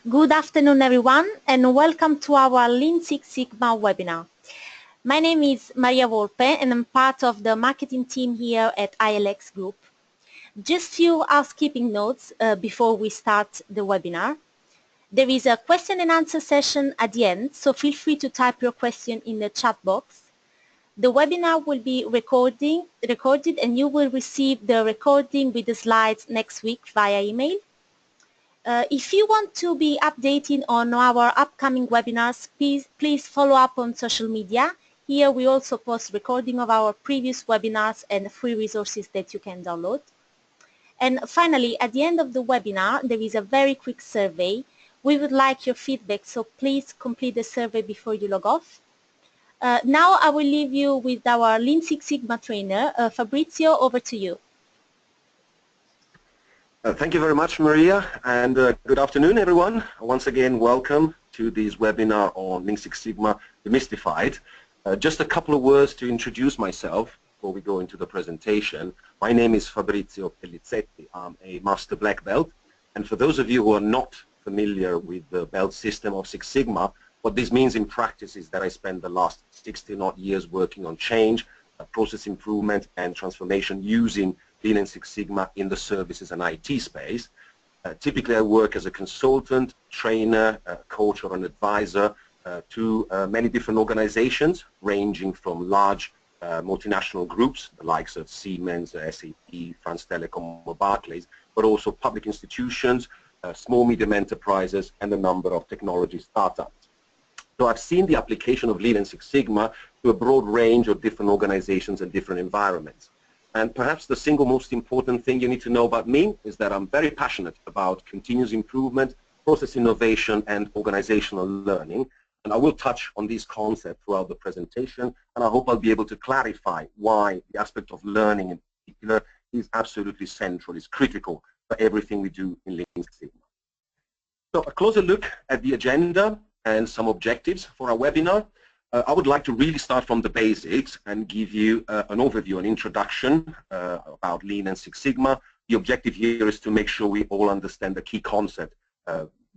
Good afternoon, everyone, and welcome to our Lean Six Sigma webinar. My name is Maria Volpe, and I'm part of the marketing team here at ILX Group. Just few housekeeping notes before we start the webinar. There is a question and answer session at the end, so feel free to type your question in the chat box. The webinar will be recorded, and you will receive the recording with the slides next week via email. If you want to be updated on our upcoming webinars, please follow up on social media. Here we also post recording of our previous webinars and free resources that you can download. And finally, at the end of the webinar, there is a very quick survey. We would like your feedback, so please complete the survey before you log off. Now I will leave you with our Lean Six Sigma trainer, Fabrizio, over to you. Thank you very much, Maria, and good afternoon, everyone. Once again, welcome to this webinar on Lean Six Sigma Demystified. Just a couple of words to introduce myself before we go into the presentation. My name is Fabrizio Pellizetti. I'm a Master Black Belt, and for those of you who are not familiar with the belt system of Six Sigma, what this means in practice is that I spent the last 16-odd years working on change, process improvement, and transformation using Lean and Six Sigma in the services and IT space. Typically, I work as a consultant, trainer, coach, or an advisor to many different organizations, ranging from large multinational groups, the likes of Siemens, SAP, France Telecom, or Barclays, but also public institutions, small, medium enterprises, and a number of technology startups. So I've seen the application of Lean and Six Sigma to a broad range of different organizations and different environments. And perhaps the single most important thing you need to know about me is that I'm very passionate about continuous improvement, process innovation, and organizational learning. And I will touch on these concepts throughout the presentation, and I hope I'll be able to clarify why the aspect of learning in particular is absolutely central, is critical for everything we do in Lean Six Sigma. So a closer look at the agenda and some objectives for our webinar. I would like to really start from the basics and give you an overview, an introduction about Lean and Six Sigma. The objective here is to make sure we all understand the key concept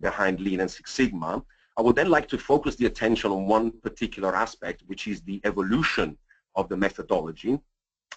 behind Lean and Six Sigma. I would then like to focus the attention on one particular aspect, which is the evolution of the methodology.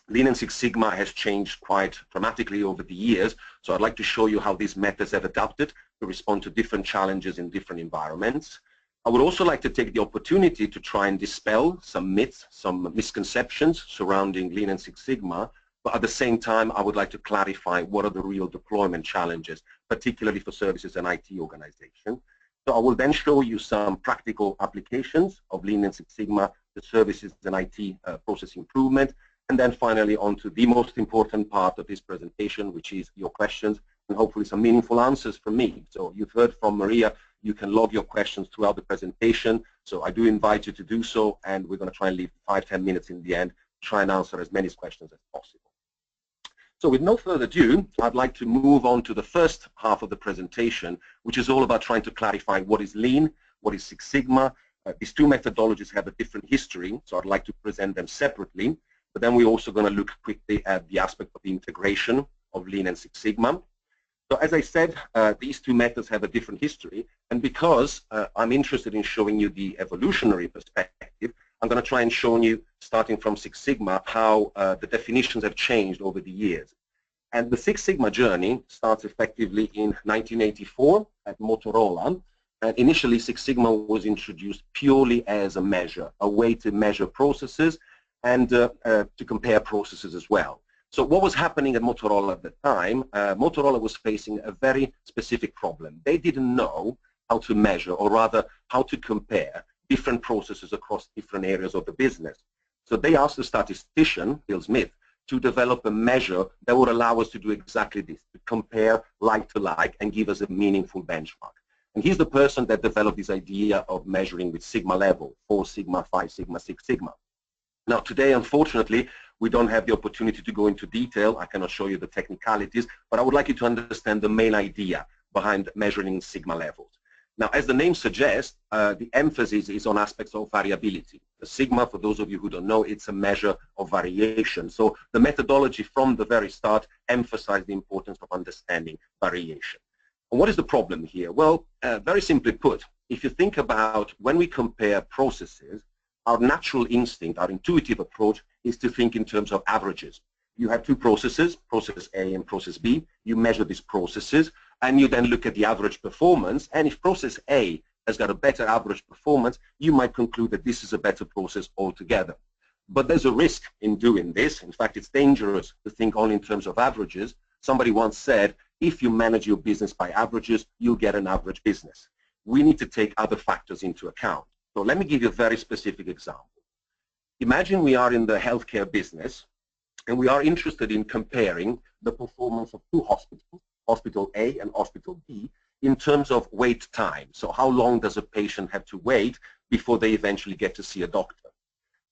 Lean and Six Sigma has changed quite dramatically over the years, so I'd like to show you how these methods have adapted to respond to different challenges in different environments. I would also like to take the opportunity to try and dispel some myths, some misconceptions surrounding Lean and Six Sigma, but at the same time, I would like to clarify what are the real deployment challenges, particularly for services and IT organizations. So I will then show you some practical applications of Lean and Six Sigma to services and IT process improvement, and then finally on to the most important part of this presentation, which is your questions and hopefully some meaningful answers from me. So you've heard from Maria. You can log your questions throughout the presentation, so I do invite you to do so, and we're going to try and leave 5-10 minutes in the end to try and answer as many questions as possible. So with no further ado, I'd like to move on to the first half of the presentation, which is all about trying to clarify what is Lean, what is Six Sigma. These two methodologies have a different history, so I'd like to present them separately, but then we're also going to look quickly at the aspect of the integration of Lean and Six Sigma. So as I said, these two methods have a different history, and because I'm interested in showing you the evolutionary perspective, I'm going to try and show you, starting from Six Sigma, how the definitions have changed over the years. And the Six Sigma journey starts effectively in 1984 at Motorola. And initially, Six Sigma was introduced purely as a measure, a way to measure processes and to compare processes as well. So what was happening at Motorola at the time, Motorola was facing a very specific problem. They didn't know how to measure, or rather how to compare different processes across different areas of the business. So they asked the statistician, Bill Smith, to develop a measure that would allow us to do exactly this, to compare like to like and give us a meaningful benchmark. And he's the person that developed this idea of measuring with Sigma level, 4 Sigma, 5 Sigma, 6 Sigma. Now today, unfortunately, we don't have the opportunity to go into detail. I cannot show you the technicalities, but I would like you to understand the main idea behind measuring Sigma levels. Now, as the name suggests, the emphasis is on aspects of variability. The Sigma, for those of you who don't know, it's a measure of variation. So the methodology from the very start emphasized the importance of understanding variation. And what is the problem here? Well, very simply put, if you think about when we compare processes, our natural instinct, our intuitive approach is to think in terms of averages. You have two processes, process A and process B. You measure these processes, and you then look at the average performance. And if process A has got a better average performance, you might conclude that this is a better process altogether. But there's a risk in doing this. In fact, it's dangerous to think only in terms of averages. Somebody once said, if you manage your business by averages, you'll get an average business. We need to take other factors into account. So let me give you a very specific example. Imagine we are in the healthcare business, and we are interested in comparing the performance of two hospitals, Hospital A and Hospital B, in terms of wait time. So how long does a patient have to wait before they eventually get to see a doctor?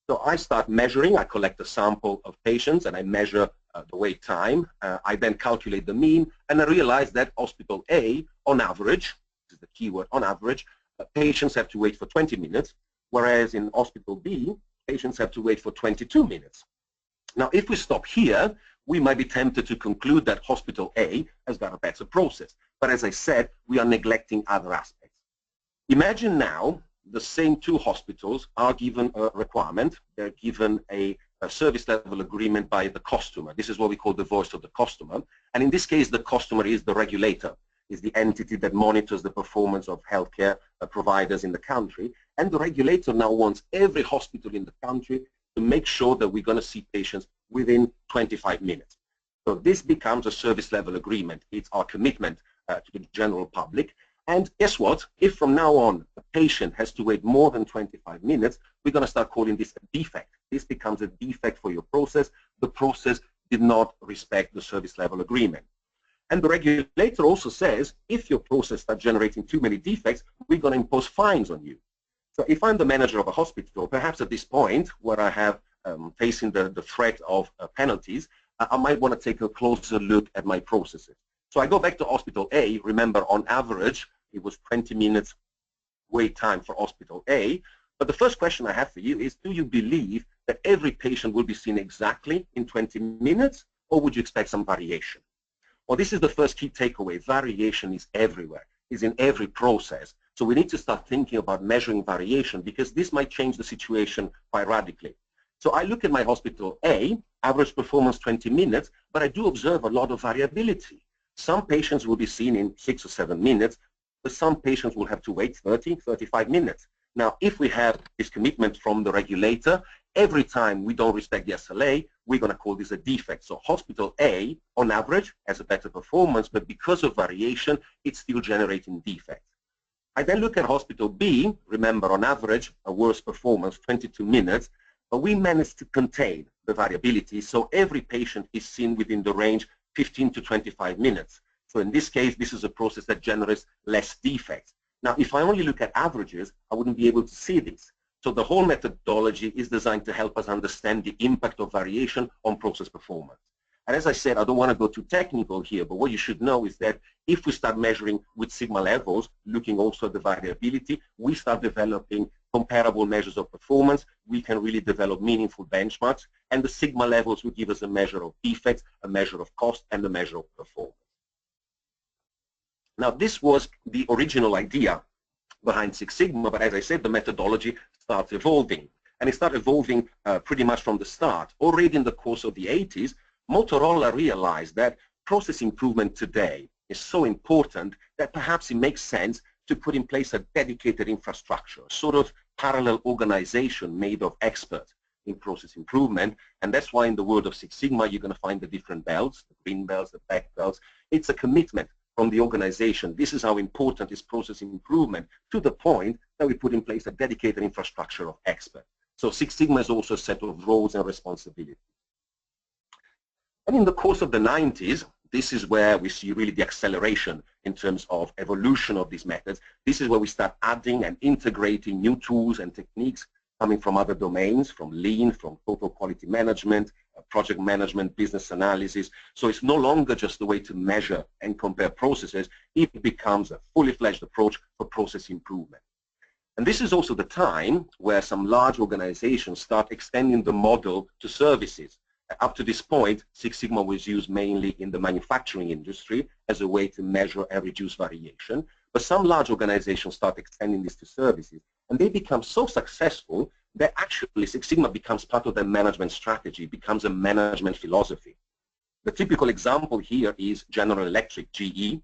So I start measuring. I collect a sample of patients, and I measure the wait time. I then calculate the mean, and I realize that Hospital A, on average, this is the keyword, on average, patients have to wait for 20 minutes, whereas in Hospital B, patients have to wait for 22 minutes. Now, if we stop here, we might be tempted to conclude that Hospital A has got a better process. But as I said, we are neglecting other aspects. Imagine now the same two hospitals are given a requirement. They're given a service level agreement by the customer. This is what we call the voice of the customer. And in this case, the customer is the regulator, is the entity that monitors the performance of healthcare providers in the country. And the regulator now wants every hospital in the country to make sure that we're going to see patients within 25 minutes. So this becomes a service level agreement. It's our commitment to the general public. And guess what? If from now on a patient has to wait more than 25 minutes, we're going to start calling this a defect. This becomes a defect for your process. The process did not respect the service level agreement. And the regulator also says, if your process starts generating too many defects, we're going to impose fines on you. So if I'm the manager of a hospital, perhaps at this point where I have facing the threat of penalties, I might want to take a closer look at my processes. So I go back to Hospital A. Remember, on average, it was 20 minutes wait time for Hospital A. But the first question I have for you is, do you believe that every patient will be seen exactly in 20 minutes, or would you expect some variation? Well, this is the first key takeaway. Variation is everywhere, is in every process. So we need to start thinking about measuring variation, because this might change the situation quite radically. So I look at my Hospital A, average performance 20 minutes, but I do observe a lot of variability. Some patients will be seen in 6 or 7 minutes, but some patients will have to wait 30, 35 minutes. Now, if we have this commitment from the regulator, every time we don't respect the SLA, we're going to call this a defect. So Hospital A, on average, has a better performance, but because of variation, it's still generating defects. I then look at Hospital B. Remember, on average, a worse performance, 22 minutes, but we managed to contain the variability, so every patient is seen within the range 15 to 25 minutes. So in this case, this is a process that generates less defects. Now, if I only look at averages, I wouldn't be able to see this. So the whole methodology is designed to help us understand the impact of variation on process performance. And as I said, I don't want to go too technical here, but what you should know is that if we start measuring with sigma levels, looking also at the variability, we start developing comparable measures of performance. We can really develop meaningful benchmarks, and the sigma levels will give us a measure of defects, a measure of cost, and a measure of performance. Now, this was the original idea behind Six Sigma, but as I said, the methodology starts evolving. And it started evolving pretty much from the start. Already in the course of the 80s, Motorola realized that process improvement today is so important that perhaps it makes sense to put in place a dedicated infrastructure, a sort of parallel organization made of experts in process improvement. And that's why in the world of Six Sigma, you're going to find the different belts, the green belts, the black belts. It's a commitment from the organization. This is how important is process improvement, to the point that we put in place a dedicated infrastructure of experts. So Six Sigma is also a set of roles and responsibilities. And in the course of the 90s, this is where we see really the acceleration in terms of evolution of these methods. This is where we start adding and integrating new tools and techniques coming from other domains, from lean, from total quality management, project management, business analysis. So it's no longer just a way to measure and compare processes. It becomes a fully fledged approach for process improvement. And this is also the time where some large organizations start extending the model to services. Up to this point, Six Sigma was used mainly in the manufacturing industry as a way to measure and reduce variation. But some large organizations start extending this to services, and they become so successful that actually Six Sigma becomes part of their management strategy, becomes a management philosophy. The typical example here is General Electric, GE,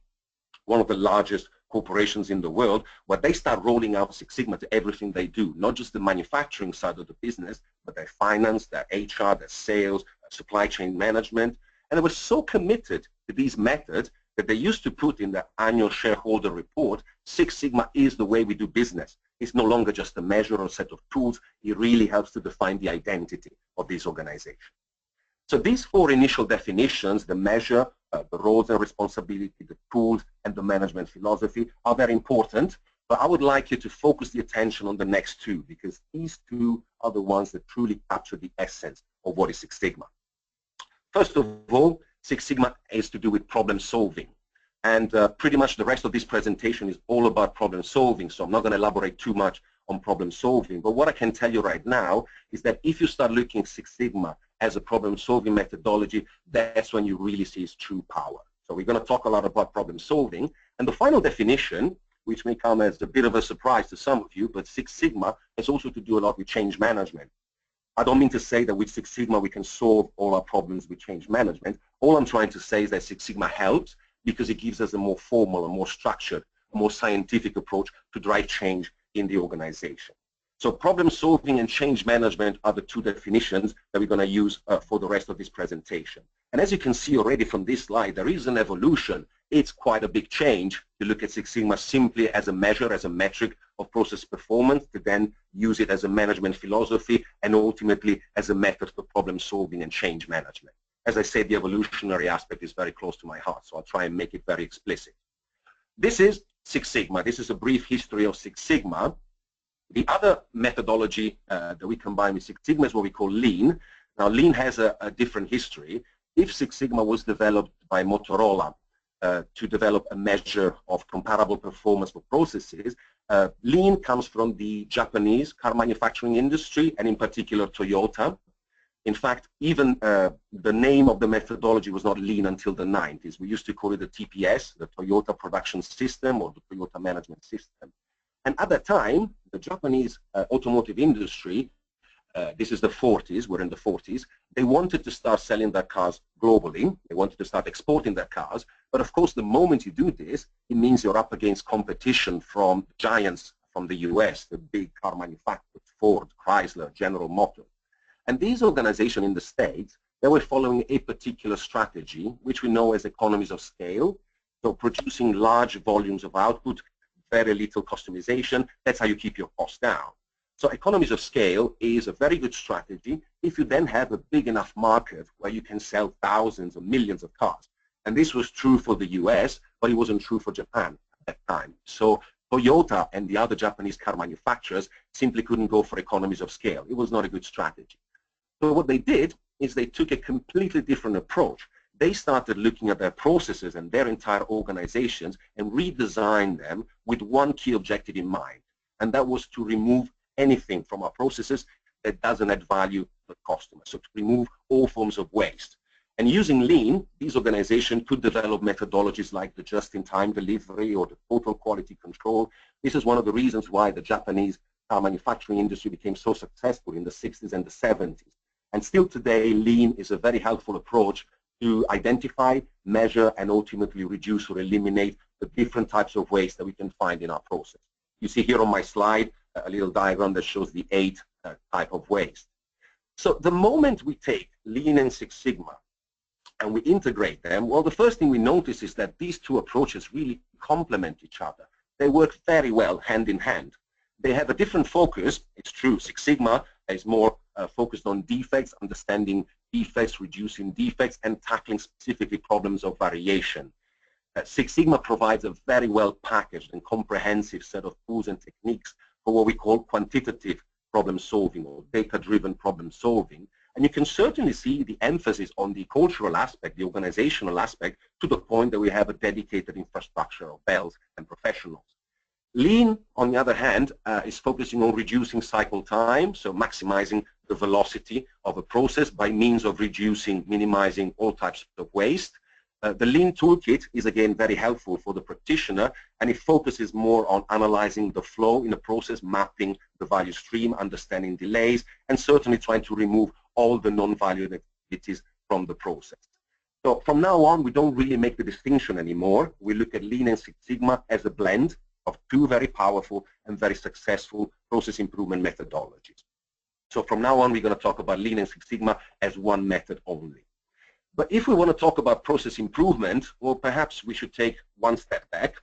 one of the largest corporations in the world, where they start rolling out Six Sigma to everything they do, not just the manufacturing side of the business, but their finance, their HR, their sales, supply chain management. And they were so committed to these methods that they used to put in their annual shareholder report, Six Sigma is the way we do business. It's no longer just a measure or a set of tools. It really helps to define the identity of this organization. So these four initial definitions, the measure, the roles and responsibility, the tools, and the management philosophy, are very important. But I would like you to focus the attention on the next two, because these two are the ones that truly capture the essence of what is Six Sigma. First of all, Six Sigma is to do with problem solving. And pretty much the rest of this presentation is all about problem solving, so I'm not going to elaborate too much on problem solving. But what I can tell you right now is that if you start looking at Six Sigma as a problem solving methodology, that's when you really see its true power. So we're going to talk a lot about problem solving. And the final definition, which may come as a bit of a surprise to some of you, but Six Sigma has also to do a lot with change management. I don't mean to say that with Six Sigma we can solve all our problems with change management. All I'm trying to say is that Six Sigma helps because it gives us a more formal, a more structured, a more scientific approach to drive change in the organization. So problem solving and change management are the two definitions that we're going to use for the rest of this presentation. And as you can see already from this slide, there is an evolution. It's quite a big change to look at Six Sigma simply as a measure, as a metric of process performance, to then use it as a management philosophy, and ultimately as a method for problem solving and change management. As I said, the evolutionary aspect is very close to my heart, so I'll try and make it very explicit. This is Six Sigma. This is a brief history of Six Sigma. The other methodology that we combine with Six Sigma is what we call Lean. Now, Lean has a different history. If Six Sigma was developed by Motorola to develop a measure of comparable performance for processes, Lean comes from the Japanese car manufacturing industry, and in particular Toyota. In fact, even the name of the methodology was not Lean until the 90s. We used to call it the TPS, the Toyota Production System, or the Toyota Management System. And at that time, the Japanese automotive industry, this is the 40s, we're in the 40s, they wanted to start selling their cars globally. They wanted to start exporting their cars. But of course, the moment you do this, it means you're up against competition from giants from the US, the big car manufacturers, Ford, Chrysler, General Motors. And these organizations in the States, they were following a particular strategy, which we know as economies of scale. So producing large volumes of output, very little customization, that's how you keep your costs down. So economies of scale is a very good strategy if you then have a big enough market where you can sell thousands or millions of cars. And this was true for the US, but it wasn't true for Japan at that time. So Toyota and the other Japanese car manufacturers simply couldn't go for economies of scale. It was not a good strategy. So what they did is they took a completely different approach. They started looking at their processes and their entire organizations and redesigned them with one key objective in mind, and that was to remove anything from our processes that doesn't add value to the customer, so to remove all forms of waste. And using Lean, these organizations could develop methodologies like the just-in-time delivery or the total quality control. This is one of the reasons why the Japanese car manufacturing industry became so successful in the 60s and the 70s. And still today, Lean is a very helpful approach to identify, measure, and ultimately reduce or eliminate the different types of waste that we can find in our process. You see here on my slide a little diagram that shows the 8 type of waste. So the moment we take Lean and Six Sigma and we integrate them, well, the first thing we notice is that these two approaches really complement each other. They work very well hand in hand. They have a different focus. It's true, Six Sigma is more focused on defects, understanding defects, reducing defects, and tackling specifically problems of variation. Six Sigma provides a very well packaged and comprehensive set of tools and techniques for what we call quantitative problem solving or data-driven problem solving. And you can certainly see the emphasis on the cultural aspect, the organizational aspect, to the point that we have a dedicated infrastructure of bells and professionals. Lean, on the other hand, is focusing on reducing cycle time, so maximizing the velocity of a process by means of reducing, minimizing all types of waste. The Lean toolkit is again very helpful for the practitioner, and it focuses more on analyzing the flow in a process, mapping the value stream, understanding delays, and certainly trying to remove all the non-value activities from the process. So from now on, we don't really make the distinction anymore. We look at Lean and Six Sigma as a blend of two very powerful and very successful process improvement methodologies. So from now on, we're going to talk about Lean and Six Sigma as one method only. But if we want to talk about process improvement, well, perhaps we should take one step back.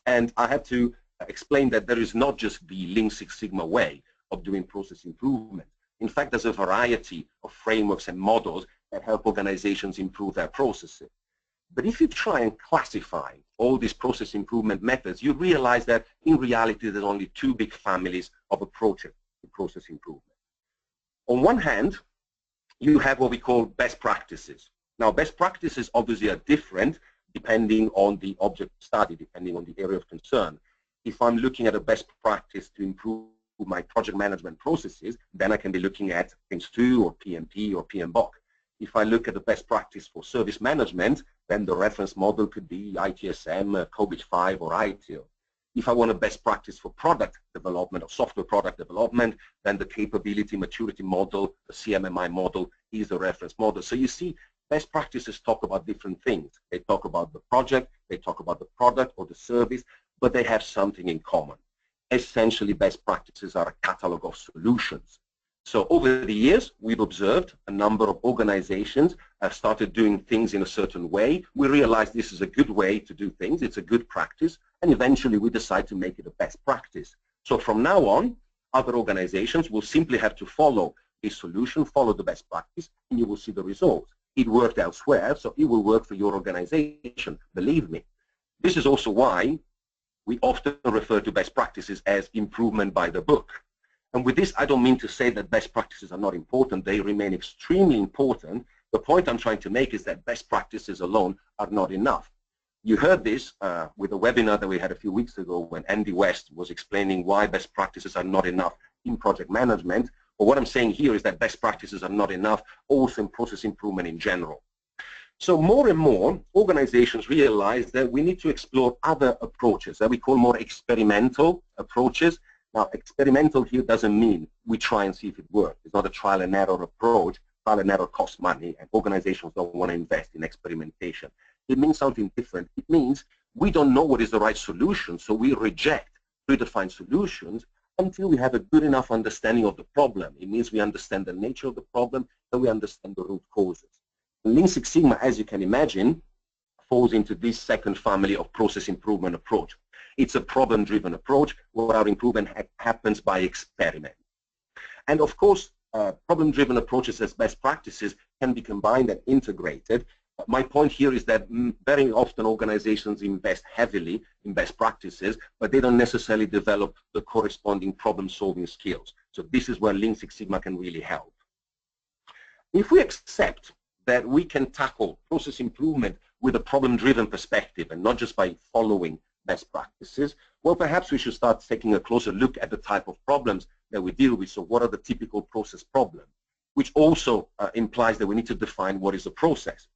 And I have to explain that there is not just the Lean Six Sigma way of doing process improvement. In fact, there's a variety of frameworks and models that help organizations improve their processes. But if you try and classify all these process improvement methods, you realize that in reality there's only two big families of approaches to process improvement. On one hand, you have what we call best practices. Now, best practices obviously are different depending on the object of study, depending on the area of concern. If I'm looking at a best practice to improve my project management processes, then I can be looking at PRINCE2 or PMP or PMBOK. If I look at the best practice for service management, then the reference model could be ITSM, COBIT-5, or ITIL. If I want a best practice for product development or software product development, then the capability maturity model, the CMMI model, is the reference model. So you see, best practices talk about different things. They talk about the project, they talk about the product or the service, but they have something in common. Essentially, best practices are a catalog of solutions. So over the years, we've observed a number of organizations have started doing things in a certain way. We realize this is a good way to do things. It's a good practice. And eventually, we decide to make it a best practice. So from now on, other organizations will simply have to follow this solution, follow the best practice, and you will see the results. It worked elsewhere, so it will work for your organization, believe me. This is also why we often refer to best practices as improvement by the book. And with this, I don't mean to say that best practices are not important. They remain extremely important. The point I'm trying to make is that best practices alone are not enough. You heard this with a webinar that we had a few weeks ago when Andy West was explaining why best practices are not enough in project management. But what I'm saying here is that best practices are not enough also in process improvement in general. So more and more organizations realize that we need to explore other approaches that we call more experimental approaches. Now, experimental here doesn't mean we try and see if it works. It's not a trial and error approach. Trial and error costs money, and organizations don't want to invest in experimentation. It means something different. It means we don't know what is the right solution, so we reject predefined solutions until we have a good enough understanding of the problem. It means we understand the nature of the problem and we understand the root causes. Lean Six Sigma, as you can imagine, falls into this second family of process improvement approach. It's a problem-driven approach where our improvement happens by experiment. And of course, problem-driven approaches as best practices can be combined and integrated. My point here is that very often organizations invest heavily in best practices, but they don't necessarily develop the corresponding problem-solving skills. So this is where Lean Six Sigma can really help. If we accept that we can tackle process improvement with a problem-driven perspective and not just by following best practices, well, perhaps we should start taking a closer look at the type of problems that we deal with. So what are the typical process problems? Which also implies that we need to define what is a process.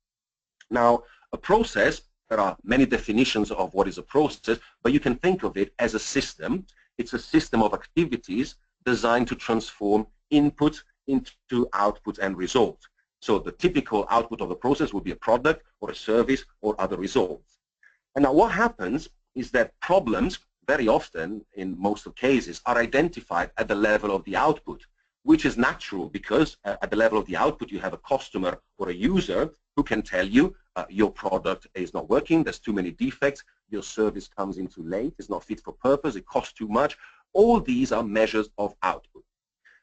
Now, a process, there are many definitions of what is a process, but you can think of it as a system. It's a system of activities designed to transform input into output and result. So the typical output of a process would be a product or a service or other results. And now what happens is that problems, very often, in most of cases, are identified at the level of the output, which is natural because at the level of the output you have a customer or a user who can tell you your product is not working, there's too many defects, your service comes in too late, it's not fit for purpose, it costs too much. All these are measures of output.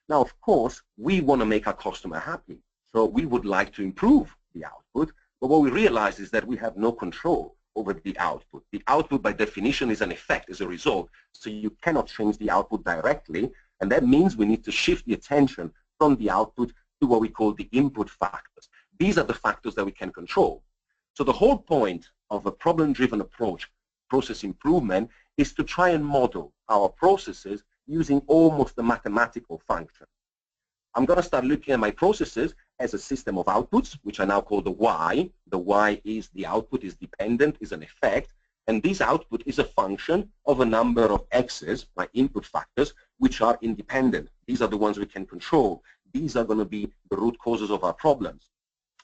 Now, of course, we want to make our customer happy, so we would like to improve the output, but what we realize is that we have no control over the output. The output, by definition, is an effect, is a result, so you cannot change the output directly, and that means we need to shift the attention from the output to what we call the input factors. These are the factors that we can control. So the whole point of a problem-driven approach, process improvement, is to try and model our processes using almost a mathematical function. I'm going to start looking at my processes as a system of outputs, which I now call the Y. The Y is the output, is dependent, is an effect, and this output is a function of a number of X's, my input factors, which are independent. These are the ones we can control. These are going to be the root causes of our problems.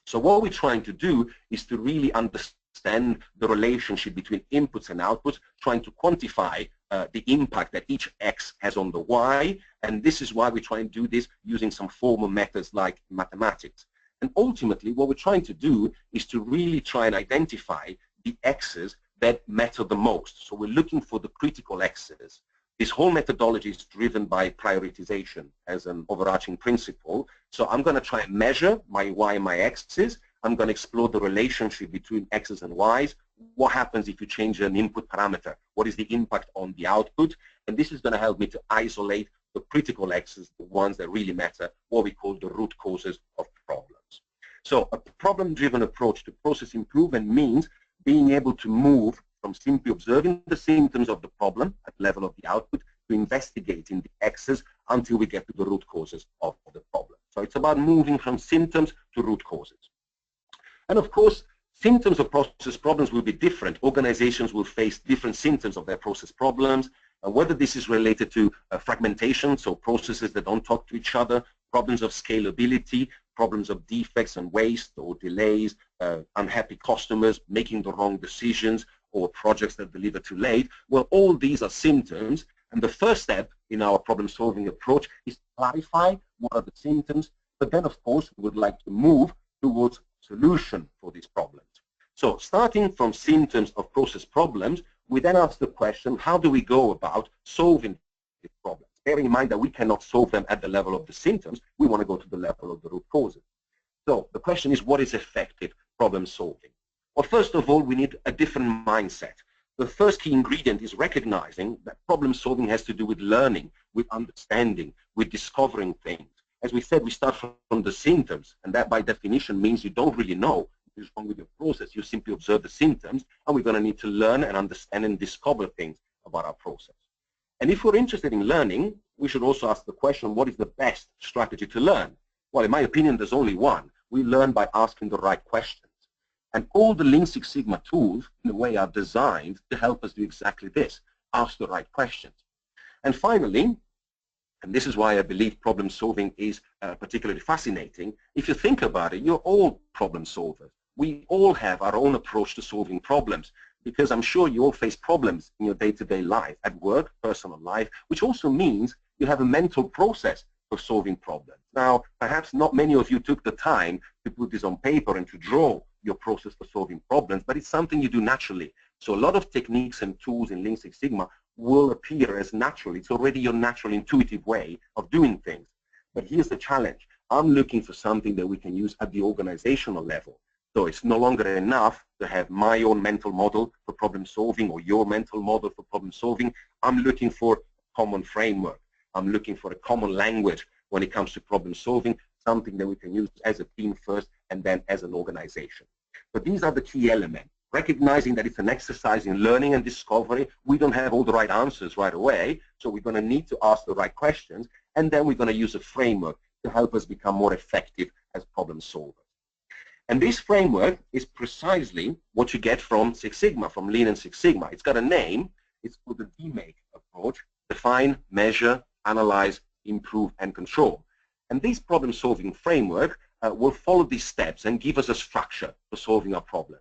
So what we're trying to do is to really understand the relationship between inputs and outputs, trying to quantify the impact that each X has on the Y, and this is why we try and do this using some formal methods like mathematics. And ultimately, what we're trying to do is to really try and identify the X's that matter the most. So we're looking for the critical X's. This whole methodology is driven by prioritization as an overarching principle. So I'm going to try and measure my Y and my X's. I'm going to explore the relationship between X's and Y's. What happens if you change an input parameter? What is the impact on the output? And this is going to help me to isolate the critical X's, the ones that really matter, what we call the root causes of problems. So a problem-driven approach to process improvement means being able to move from simply observing the symptoms of the problem at the level of the output to investigating the X's until we get to the root causes of the problem. So it's about moving from symptoms to root causes. And of course, symptoms of process problems will be different. Organizations will face different symptoms of their process problems, whether this is related to fragmentation, so processes that don't talk to each other, problems of scalability, problems of defects and waste or delays, unhappy customers, making the wrong decisions, or projects that deliver too late. Well, all these are symptoms, and the first step in our problem-solving approach is to clarify what are the symptoms, but then, of course, we would like to move towards solution for these problems. So starting from symptoms of process problems, we then ask the question, how do we go about solving these problems? Bearing in mind that we cannot solve them at the level of the symptoms, we want to go to the level of the root causes. So the question is, what is effective problem solving? Well, first of all, we need a different mindset. The first key ingredient is recognizing that problem solving has to do with learning, with understanding, with discovering things. As we said, we start from the symptoms, and that by definition means you don't really know what is wrong with your process. You simply observe the symptoms, and we're going to need to learn and understand and discover things about our process. And if we're interested in learning, we should also ask the question, what is the best strategy to learn? Well, in my opinion, there's only one. We learn by asking the right questions. And all the Lean Six Sigma tools, in a way, are designed to help us do exactly this, ask the right questions. And finally, and this is why I believe problem solving is particularly fascinating, if you think about it, you're all problem solvers. We all have our own approach to solving problems, because I'm sure you all face problems in your day-to-day life, at work, personal life, which also means you have a mental process for solving problems. Now, perhaps not many of you took the time to put this on paper and to draw your process for solving problems, but it's something you do naturally. So a lot of techniques and tools in Lean Six Sigma will appear as natural. It's already your natural, intuitive way of doing things. But here's the challenge. I'm looking for something that we can use at the organizational level. So it's no longer enough to have my own mental model for problem solving or your mental model for problem solving. I'm looking for a common framework. I'm looking for a common language when it comes to problem solving, something that we can use as a team first and then as an organization. But these are the key elements. Recognizing that it's an exercise in learning and discovery. We don't have all the right answers right away, so we're going to need to ask the right questions, and then we're going to use a framework to help us become more effective as problem solvers. And this framework is precisely what you get from Six Sigma, from Lean and Six Sigma. It's got a name. It's called the DMAIC approach: define, measure, analyze, improve, and control. And this problem-solving framework will follow these steps and give us a structure for solving our problem.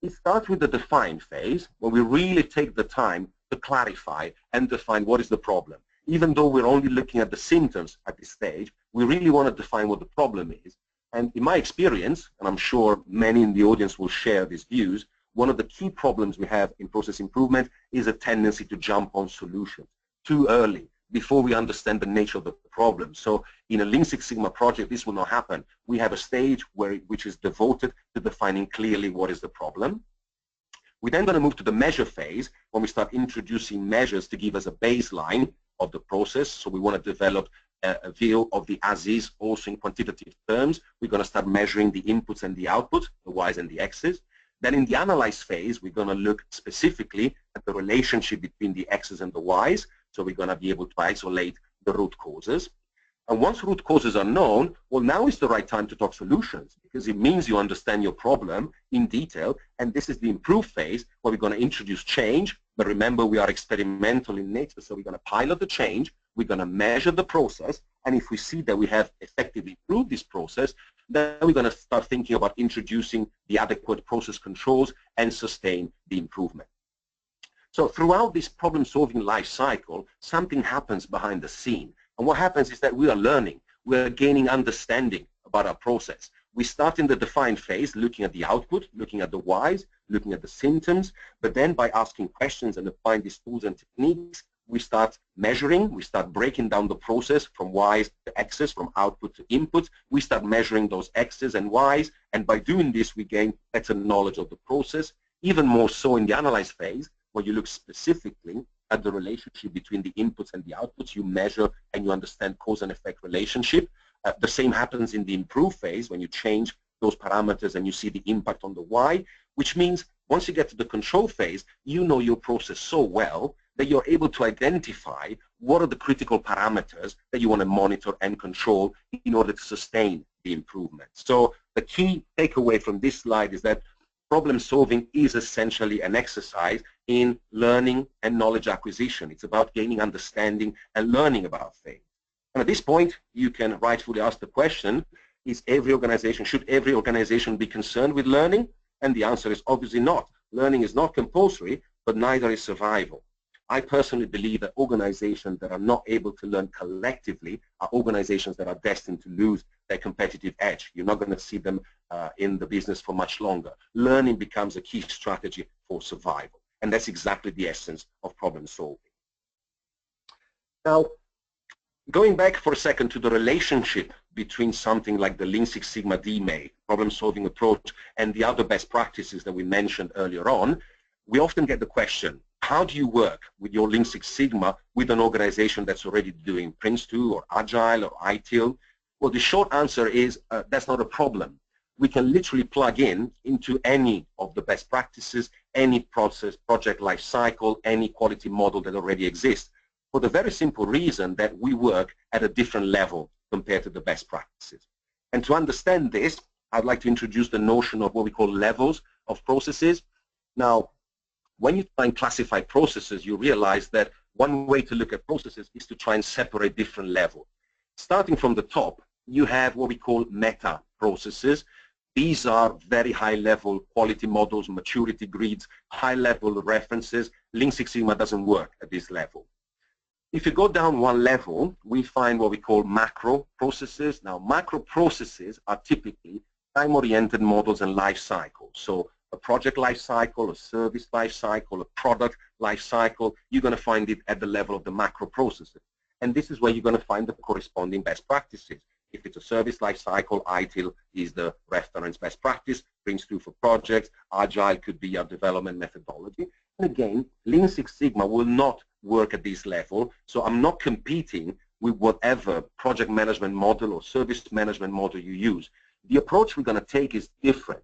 It starts with the define phase, where we really take the time to clarify and define what is the problem. Even though we're only looking at the symptoms at this stage, we really want to define what the problem is. And in my experience, and I'm sure many in the audience will share these views, one of the key problems we have in process improvement is a tendency to jump on solutions too early, before we understand the nature of the problem. So in a Lean Six Sigma project, this will not happen. We have a stage which is devoted to defining clearly what is the problem. We're then going to move to the measure phase, when we start introducing measures to give us a baseline of the process. So we want to develop a view of the as-is also in quantitative terms. We're going to start measuring the inputs and the outputs, the Y's and the X's. Then in the analyze phase, we're going to look specifically at the relationship between the X's and the Y's. So we're going to be able to isolate the root causes. And once root causes are known, well, now is the right time to talk solutions, because it means you understand your problem in detail. And this is the improve phase where we're going to introduce change. But remember, we are experimental in nature, so we're going to pilot the change. We're going to measure the process. And if we see that we have effectively improved this process, then we're going to start thinking about introducing the adequate process controls and sustain the improvement. So throughout this problem-solving life cycle, something happens behind the scene. And what happens is that we are learning, we are gaining understanding about our process. We start in the define phase, looking at the output, looking at the whys, looking at the symptoms, but then by asking questions and applying these tools and techniques, we start measuring, we start breaking down the process from whys to x's, from output to input. We start measuring those x's and y's, and by doing this, we gain better knowledge of the process, even more so in the analyze phase, where you look specifically at the relationship between the inputs and the outputs. You measure and you understand cause and effect relationship. The same happens in the improve phase when you change those parameters and you see the impact on the why, which means once you get to the control phase, you know your process so well that you're able to identify what are the critical parameters that you want to monitor and control in order to sustain the improvement. So the key takeaway from this slide is that problem solving is essentially an exercise in learning and knowledge acquisition. It's about gaining understanding and learning about things. And at this point, you can rightfully ask the question, should every organization be concerned with learning? And the answer is obviously not. Learning is not compulsory, but neither is survival. I personally believe that organizations that are not able to learn collectively are organizations that are destined to lose their competitive edge. You're not going to see them in the business for much longer. Learning becomes a key strategy for survival. And that's exactly the essence of problem solving. Now, going back for a second to the relationship between something like the Lean Six Sigma DMAIC, problem-solving approach, and the other best practices that we mentioned earlier on, we often get the question, how do you work with your Lean Six Sigma with an organization that's already doing Prince2 or Agile or ITIL? Well, the short answer is that's not a problem. We can literally plug into any of the best practices, any process, project life cycle, any quality model that already exists, for the very simple reason that we work at a different level compared to the best practices. And to understand this, I'd like to introduce the notion of what we call levels of processes. Now, when you try and classify processes, you realize that one way to look at processes is to try and separate different levels. Starting from the top, you have what we call meta processes. These are very high-level quality models, maturity grids, high-level references. Lean Six Sigma doesn't work at this level. If you go down one level, we find what we call macro processes. Now, macro processes are typically time-oriented models and life cycles. So a project life cycle, a service life cycle, a product life cycle, you're going to find it at the level of the macro processes. And this is where you're going to find the corresponding best practices. If it's a service life cycle, ITIL is the reference best practice, Prince2 for projects, Agile could be our development methodology. And again, Lean Six Sigma will not work at this level, so I'm not competing with whatever project management model or service management model you use. The approach we're going to take is different.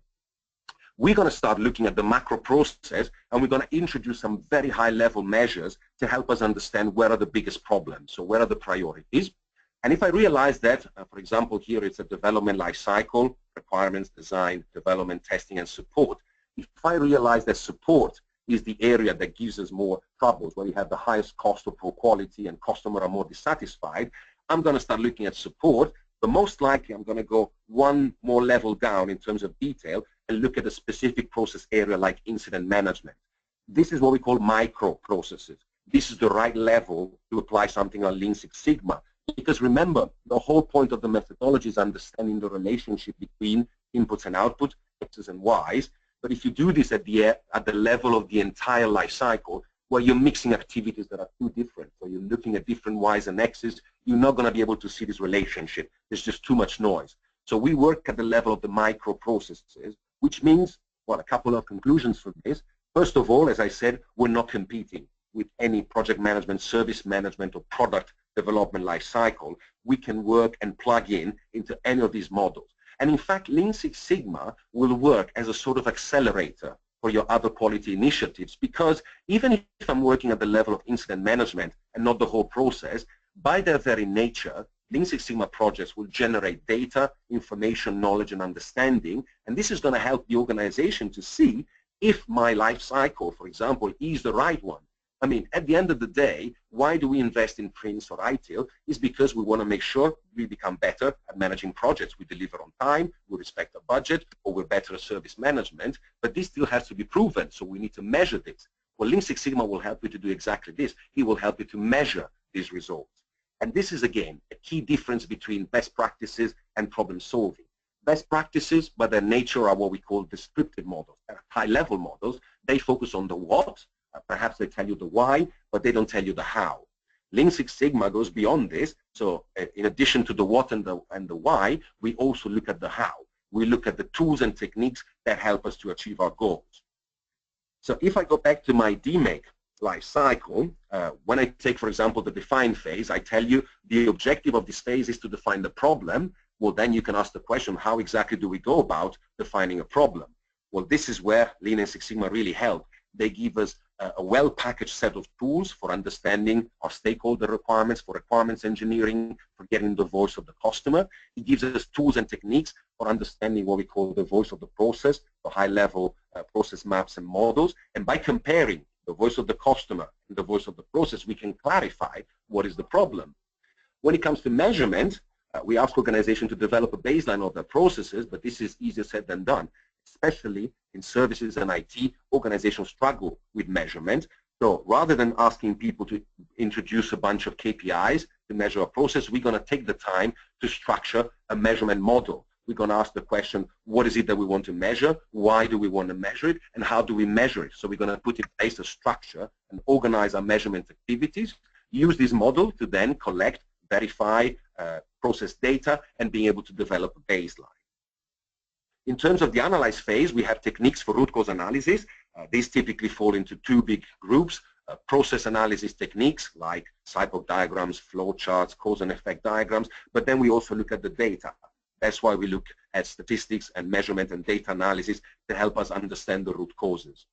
We're going to start looking at the macro process, and we're going to introduce some very high-level measures to help us understand where are the biggest problems, so where are the priorities. And if I realize that, for example, here it's a development life cycle, requirements, design, development, testing, and support. If I realize that support is the area that gives us more troubles, where we have the highest cost of poor quality and customers are more dissatisfied, I'm going to start looking at support, but most likely I'm going to go one more level down in terms of detail and look at a specific process area like incident management. This is what we call micro processes. This is the right level to apply something like Lean Six Sigma. Because remember, the whole point of the methodology is understanding the relationship between inputs and outputs, X's and Y's. But if you do this at the level of the entire life cycle, where you're mixing activities that are too different, so you're looking at different Y's and X's, you're not going to be able to see this relationship. There's just too much noise. So we work at the level of the micro processes, which means, well, a couple of conclusions from this. First of all, as I said, we're not competing with any project management, service management, or product development life cycle. We can work and plug into any of these models. And in fact, Lean Six Sigma will work as a sort of accelerator for your other quality initiatives, because even if I'm working at the level of incident management and not the whole process, by their very nature, Lean Six Sigma projects will generate data, information, knowledge, and understanding, and this is going to help the organization to see if my life cycle, for example, is the right one. I mean, at the end of the day, why do we invest in Prince or ITIL? Is because we want to make sure we become better at managing projects. We deliver on time, we respect the budget, or we're better at service management, but this still has to be proven, so we need to measure this. Well, Lean Six Sigma will help you to do exactly this. It will help you to measure these results. And this is, again, a key difference between best practices and problem solving. Best practices, by their nature, are what we call descriptive models, high-level models. They focus on the what. Perhaps they tell you the why, but they don't tell you the how. Lean Six Sigma goes beyond this. So in addition to the what and the why, we also look at the how. We look at the tools and techniques that help us to achieve our goals. So if I go back to my DMAIC life cycle, when I take, for example, the define phase, I tell you the objective of this phase is to define the problem. Well, then you can ask the question, how exactly do we go about defining a problem? Well, this is where Lean and Six Sigma really help. They give us a well-packaged set of tools for understanding our stakeholder requirements, for requirements engineering, for getting the voice of the customer. It gives us tools and techniques for understanding what we call the voice of the process, the high-level process maps and models. And by comparing the voice of the customer and the voice of the process, we can clarify what is the problem. When it comes to measurement, we ask organizations to develop a baseline of their processes, but this is easier said than done. Especially in services and IT, organizations struggle with measurement. So rather than asking people to introduce a bunch of KPIs to measure a process, we're going to take the time to structure a measurement model. We're going to ask the question, what is it that we want to measure? Why do we want to measure it? And how do we measure it? So we're going to put in place a structure and organize our measurement activities, use this model to then collect, verify, process data, and being able to develop a baseline. In terms of the analyze phase, we have techniques for root cause analysis. These typically fall into two big groups. Process analysis techniques like cycle diagrams, flow charts, cause and effect diagrams, but then we also look at the data. That's why we look at statistics and measurement and data analysis to help us understand the root causes.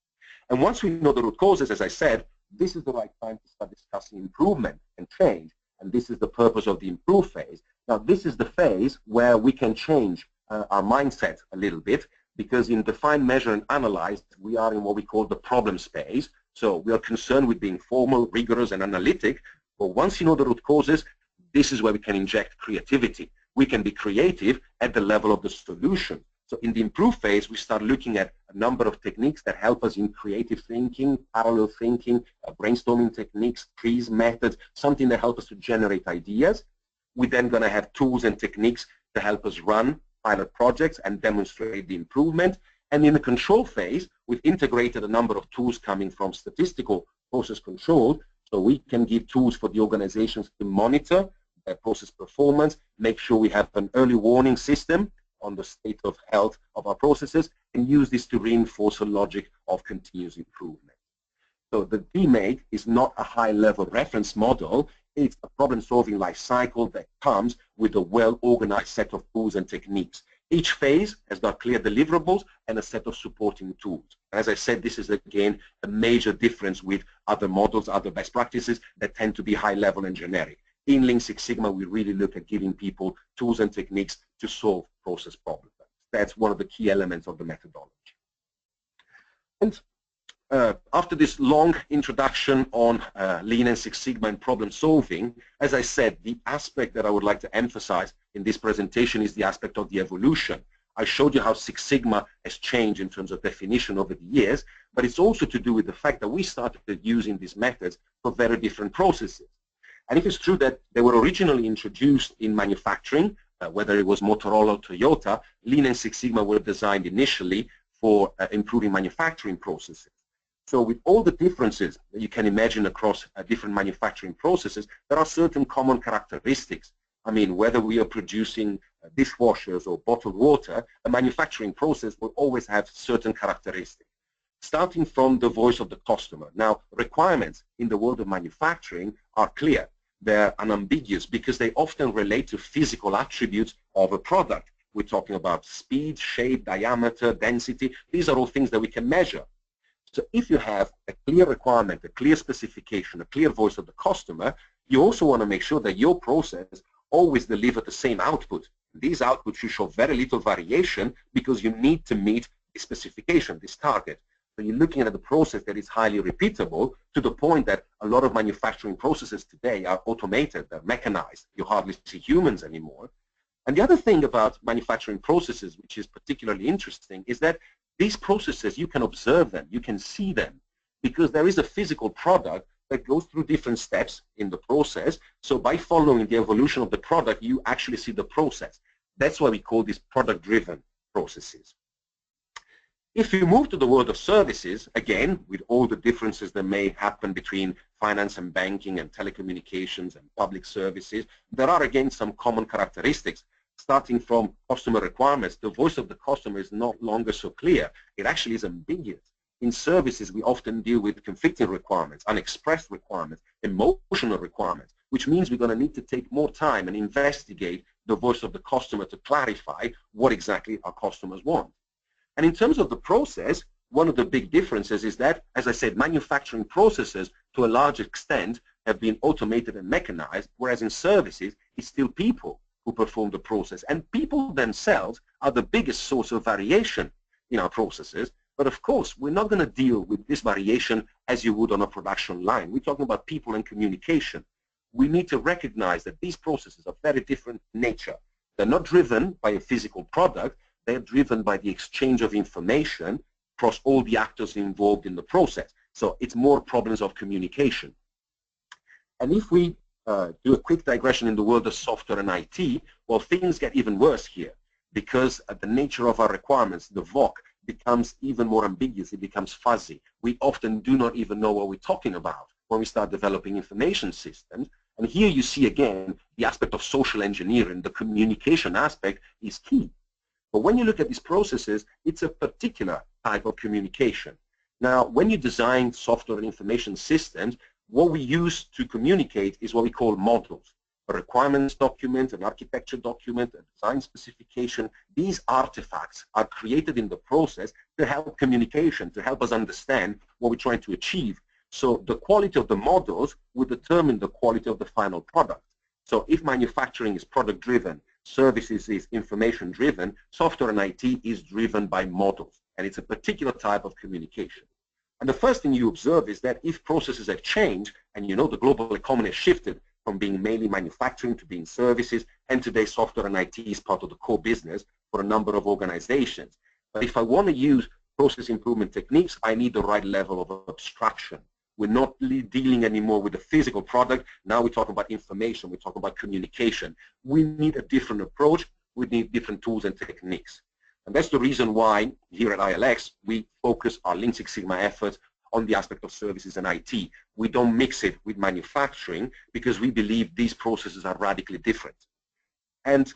And once we know the root causes, as I said, this is the right time to start discussing improvement and change. And this is the purpose of the improve phase. Now, this is the phase where we can change our mindset a little bit, because in define, measure, and analyze, we are in what we call the problem space. So we are concerned with being formal, rigorous, and analytic. But once you know the root causes, this is where we can inject creativity. We can be creative at the level of the solution. So in the improve phase, we start looking at a number of techniques that help us in creative thinking, parallel thinking, brainstorming techniques, trees, methods, something that helps us to generate ideas. We're then going to have tools and techniques to help us run pilot projects and demonstrate the improvement. And in the control phase, we've integrated a number of tools coming from statistical process control, so we can give tools for the organizations to monitor their process performance, make sure we have an early warning system on the state of health of our processes, and use this to reinforce a logic of continuous improvement. So the DMAIC is not a high-level reference model. It's a problem-solving life cycle that comes with a well-organized set of tools and techniques. Each phase has got clear deliverables and a set of supporting tools. As I said, this is, again, a major difference with other models, other best practices that tend to be high-level and generic. In Lean Six Sigma, we really look at giving people tools and techniques to solve process problems. That's one of the key elements of the methodology. And after this long introduction on Lean and Six Sigma and problem solving, as I said, the aspect that I would like to emphasize in this presentation is the aspect of the evolution. I showed you how Six Sigma has changed in terms of definition over the years, but it's also to do with the fact that we started using these methods for very different processes. And if it's true that they were originally introduced in manufacturing, whether it was Motorola or Toyota, Lean and Six Sigma were designed initially for improving manufacturing processes. So with all the differences that you can imagine across different manufacturing processes, there are certain common characteristics. I mean, whether we are producing dishwashers or bottled water, a manufacturing process will always have certain characteristics. Starting from the voice of the customer. Now, requirements in the world of manufacturing are clear. They're unambiguous because they often relate to physical attributes of a product. We're talking about speed, shape, diameter, density. These are all things that we can measure. So if you have a clear requirement, a clear specification, a clear voice of the customer, you also want to make sure that your process always delivers the same output. These outputs should show very little variation because you need to meet the specification, this target. So you're looking at a process that is highly repeatable to the point that a lot of manufacturing processes today are automated, they're mechanized. You hardly see humans anymore. And the other thing about manufacturing processes, which is particularly interesting, is that these processes, you can observe them, you can see them, because there is a physical product that goes through different steps in the process. So by following the evolution of the product, you actually see the process. That's why we call these product-driven processes. If you move to the world of services, again, with all the differences that may happen between finance and banking and telecommunications and public services, there are again some common characteristics. Starting from customer requirements, the voice of the customer is no longer so clear. It actually is ambiguous. In services, we often deal with conflicting requirements, unexpressed requirements, emotional requirements, which means we're going to need to take more time and investigate the voice of the customer to clarify what exactly our customers want. And in terms of the process, one of the big differences is that, as I said, manufacturing processes to a large extent have been automated and mechanized, whereas in services, it's still people who perform the process. And people themselves are the biggest source of variation in our processes. But of course, we're not going to deal with this variation as you would on a production line. We're talking about people and communication. We need to recognize that these processes are very different in nature. They're not driven by a physical product. They're driven by the exchange of information across all the actors involved in the process. So it's more problems of communication. And if we do a quick digression in the world of software and IT, well, things get even worse here because the nature of our requirements, the VOC, becomes even more ambiguous. It becomes fuzzy. We often do not even know what we're talking about when we start developing information systems. And here you see again the aspect of social engineering. The communication aspect is key. But when you look at these processes, it's a particular type of communication. Now, when you design software and information systems, what we use to communicate is what we call models. A requirements document, an architecture document, a design specification. These artifacts are created in the process to help communication, to help us understand what we're trying to achieve. So the quality of the models will determine the quality of the final product. So if manufacturing is product-driven, services is information-driven, software and IT is driven by models. And it's a particular type of communication. And the first thing you observe is that if processes have changed, and you know the global economy has shifted from being mainly manufacturing to being services, and today software and IT is part of the core business for a number of organizations. But if I want to use process improvement techniques, I need the right level of abstraction. We're not dealing anymore with the physical product. Now we're talking about information. We're talking about communication. We need a different approach. We need different tools and techniques. And that's the reason why here at ILX, we focus our Lean Six Sigma efforts on the aspect of services and IT. We don't mix it with manufacturing because we believe these processes are radically different. And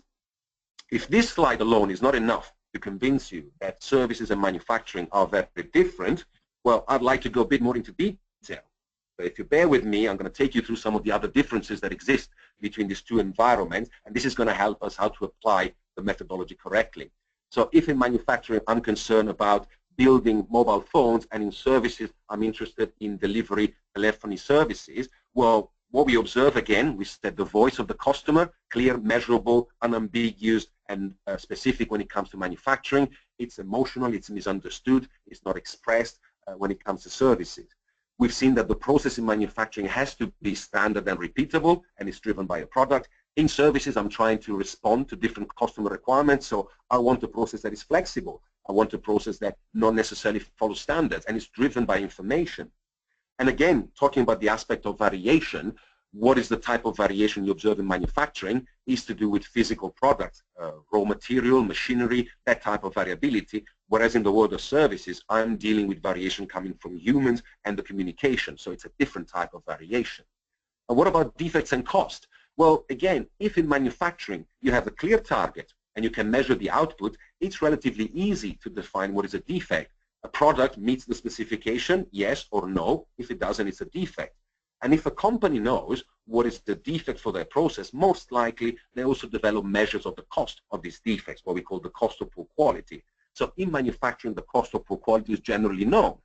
if this slide alone is not enough to convince you that services and manufacturing are very different, well, I'd like to go a bit more into detail. So if you bear with me, I'm going to take you through some of the other differences that exist between these two environments, and this is going to help us how to apply the methodology correctly. So if in manufacturing I'm concerned about building mobile phones, and in services I'm interested in delivery telephony services, well, what we observe again, we said the voice of the customer, clear, measurable, unambiguous, and specific when it comes to manufacturing. It's emotional, it's misunderstood, it's not expressed when it comes to services. We've seen that the process in manufacturing has to be standard and repeatable, and it's driven by a product. In services, I'm trying to respond to different customer requirements, so I want a process that is flexible. I want a process that not necessarily follows standards, and it's driven by information. And again, talking about the aspect of variation, what is the type of variation you observe in manufacturing is to do with physical products, raw material, machinery, that type of variability, whereas in the world of services, I'm dealing with variation coming from humans and the communication, so it's a different type of variation. And what about defects and cost? Well, again, if in manufacturing you have a clear target and you can measure the output, it's relatively easy to define what is a defect. A product meets the specification, yes or no. If it doesn't, it's a defect. And if a company knows what is the defect for their process, most likely they also develop measures of the cost of these defects, what we call the cost of poor quality. So in manufacturing, the cost of poor quality is generally known.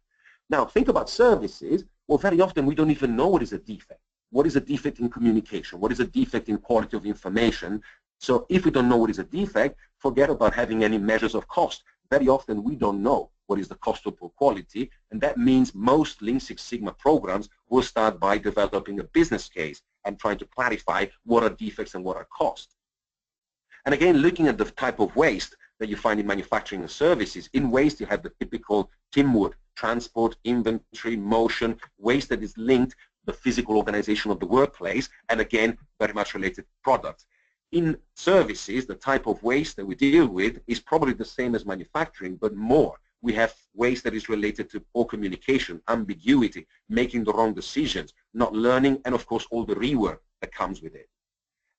Now, think about services. Well, very often we don't even know what is a defect. What is a defect in communication? What is a defect in quality of information? So if we don't know what is a defect, forget about having any measures of cost. Very often we don't know what is the cost of poor quality, and that means most Lean Six Sigma programs will start by developing a business case and trying to clarify what are defects and what are costs. And again, looking at the type of waste that you find in manufacturing and services, in waste you have the typical teamwork, transport, inventory, motion, waste that is linked to the physical organization of the workplace, and again, very much related to products. In services, the type of waste that we deal with is probably the same as manufacturing, but more. We have waste that is related to poor communication, ambiguity, making the wrong decisions, not learning, and of course all the rework that comes with it.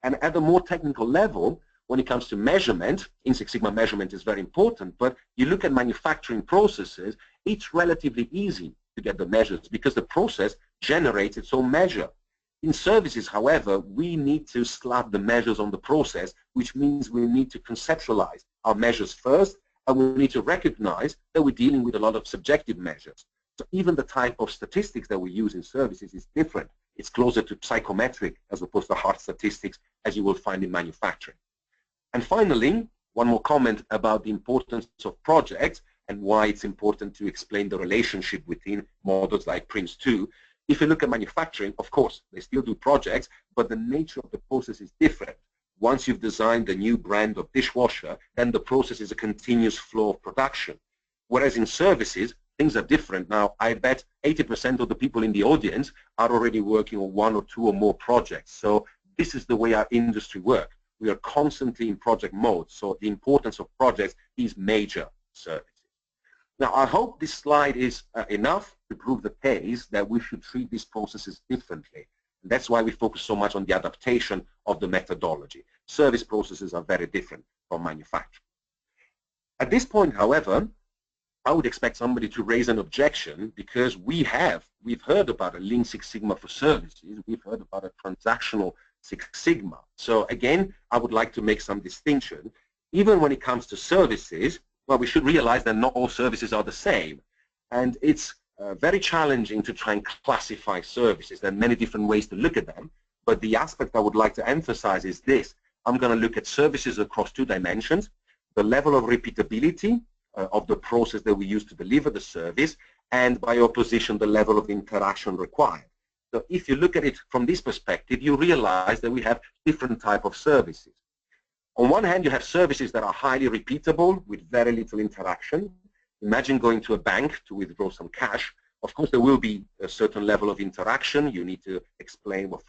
And at a more technical level, when it comes to measurement, in Six Sigma measurement is very important, but you look at manufacturing processes, it's relatively easy to get the measures because the process generates its own measure. In services, however, we need to slap the measures on the process, which means we need to conceptualize our measures first, and we need to recognize that we're dealing with a lot of subjective measures. So even the type of statistics that we use in services is different. It's closer to psychometric as opposed to hard statistics as you will find in manufacturing. And finally, one more comment about the importance of projects and why it's important to explain the relationship within models like PRINCE2. If you look at manufacturing, of course, they still do projects, but the nature of the process is different. Once you've designed a new brand of dishwasher, then the process is a continuous flow of production. Whereas in services, things are different. Now, I bet 80% of the people in the audience are already working on one or two or more projects. So this is the way our industry works. We are constantly in project mode. So the importance of projects is major services. Now, I hope this slide is enough to prove the case that we should treat these processes differently. And that's why we focus so much on the adaptation of the methodology. Service processes are very different from manufacturing. At this point, however, I would expect somebody to raise an objection because we've heard about a Lean Six Sigma for services, we've heard about a transactional Six Sigma. So again, I would like to make some distinction. Even when it comes to services, well, we should realize that not all services are the same. And it's very challenging to try and classify services. There are many different ways to look at them. But the aspect I would like to emphasize is this. I'm going to look at services across two dimensions, the level of repeatability of the process that we use to deliver the service, and by opposition, the level of interaction required. So if you look at it from this perspective, you realize that we have different types of services. On one hand, you have services that are highly repeatable with very little interaction. Imagine going to a bank to withdraw some cash. Of course, there will be a certain level of interaction. You need to explain, of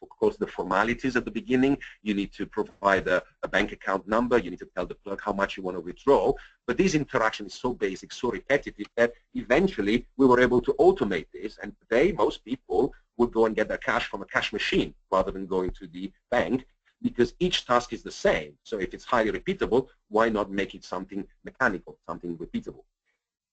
course, the formalities at the beginning. You need to provide a bank account number. You need to tell the clerk how much you want to withdraw. But this interaction is so basic, so repetitive, that eventually we were able to automate this. And today, most people would go and get their cash from a cash machine rather than going to the bank, because each task is the same. So if it's highly repeatable, why not make it something mechanical, something repeatable?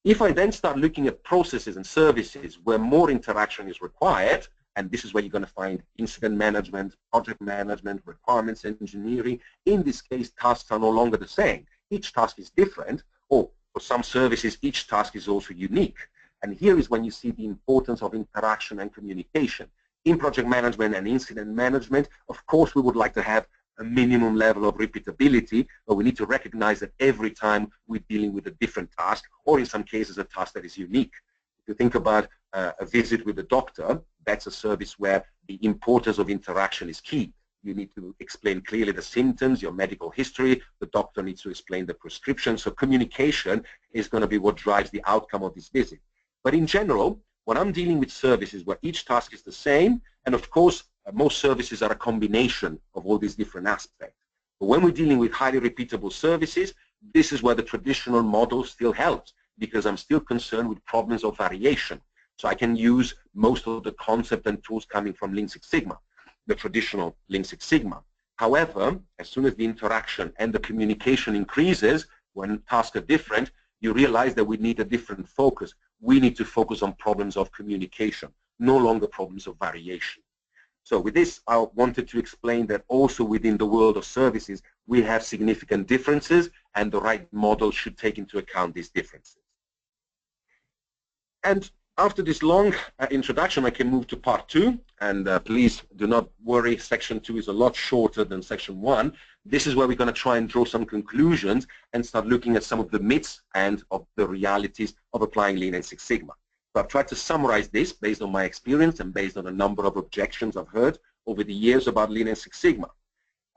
If I then start looking at processes and services where more interaction is required, and this is where you're going to find incident management, project management, requirements engineering, in this case, tasks are no longer the same. Each task is different, or for some services, each task is also unique. And here is when you see the importance of interaction and communication. In project management and incident management, of course, we would like to have a minimum level of repeatability, but we need to recognize that every time we're dealing with a different task, or in some cases a task that is unique. If you think about a visit with a doctor, that's a service where the importance of interaction is key. You need to explain clearly the symptoms, your medical history, the doctor needs to explain the prescription, so communication is going to be what drives the outcome of this visit. But in general, when I'm dealing with services where each task is the same, and of course, most services are a combination of all these different aspects. But when we're dealing with highly repeatable services, this is where the traditional model still helps, because I'm still concerned with problems of variation. So I can use most of the concept and tools coming from Lean Six Sigma, the traditional Lean Six Sigma. However, as soon as the interaction and the communication increases, when tasks are different, you realize that we need a different focus. We need to focus on problems of communication, no longer problems of variation. So with this, I wanted to explain that also within the world of services, we have significant differences, and the right model should take into account these differences. And after this long introduction, I can move to part 2, and please do not worry, section 2 is a lot shorter than section 1. This is where we're going to try and draw some conclusions and start looking at some of the myths and of the realities of applying Lean and Six Sigma. So I've tried to summarize this based on my experience and based on a number of objections I've heard over the years about Lean and Six Sigma.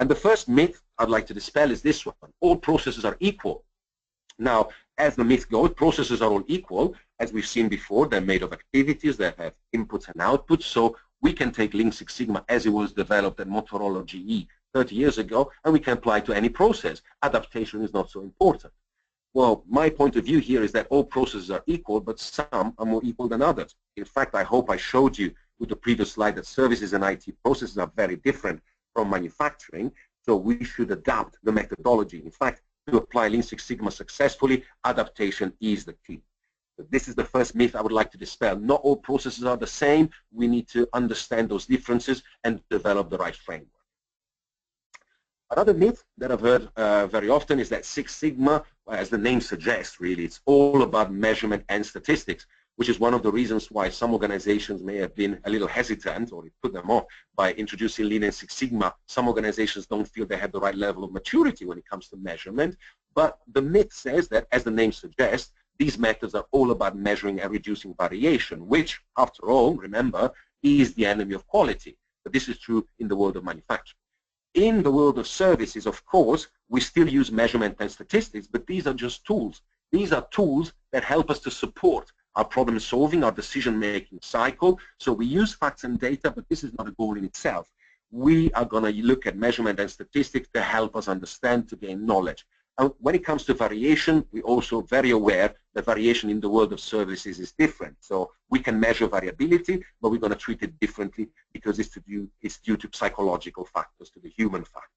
And the first myth I'd like to dispel is this one: all processes are equal. Now, as the myth goes, processes are all equal. As we've seen before, they're made of activities that have inputs and outputs. So we can take Lean Six Sigma as it was developed at Motorola GE 30 years ago, and we can apply it to any process. Adaptation is not so important. Well, my point of view here is that all processes are equal, but some are more equal than others. In fact, I hope I showed you with the previous slide that services and IT processes are very different from manufacturing, so we should adapt the methodology. In fact, to apply Lean Six Sigma successfully, adaptation is the key. So this is the first myth I would like to dispel. Not all processes are the same. We need to understand those differences and develop the right framework. Another myth that I've heard very often is that Six Sigma, as the name suggests, really, it's all about measurement and statistics, which is one of the reasons why some organizations may have been a little hesitant, or it put them off, by introducing Lean and Six Sigma. Some organizations don't feel they have the right level of maturity when it comes to measurement, but the myth says that, as the name suggests, these methods are all about measuring and reducing variation, which, after all, remember, is the enemy of quality. But this is true in the world of manufacturing. In the world of services, of course, we still use measurement and statistics, but these are just tools. These are tools that help us to support our problem solving, our decision-making cycle. So we use facts and data, but this is not a goal in itself. We are going to look at measurement and statistics to help us understand, to gain knowledge. And when it comes to variation, we're also very aware that variation in the world of services is different. So we can measure variability, but we're going to treat it differently because it's due to psychological factors, to the human factor.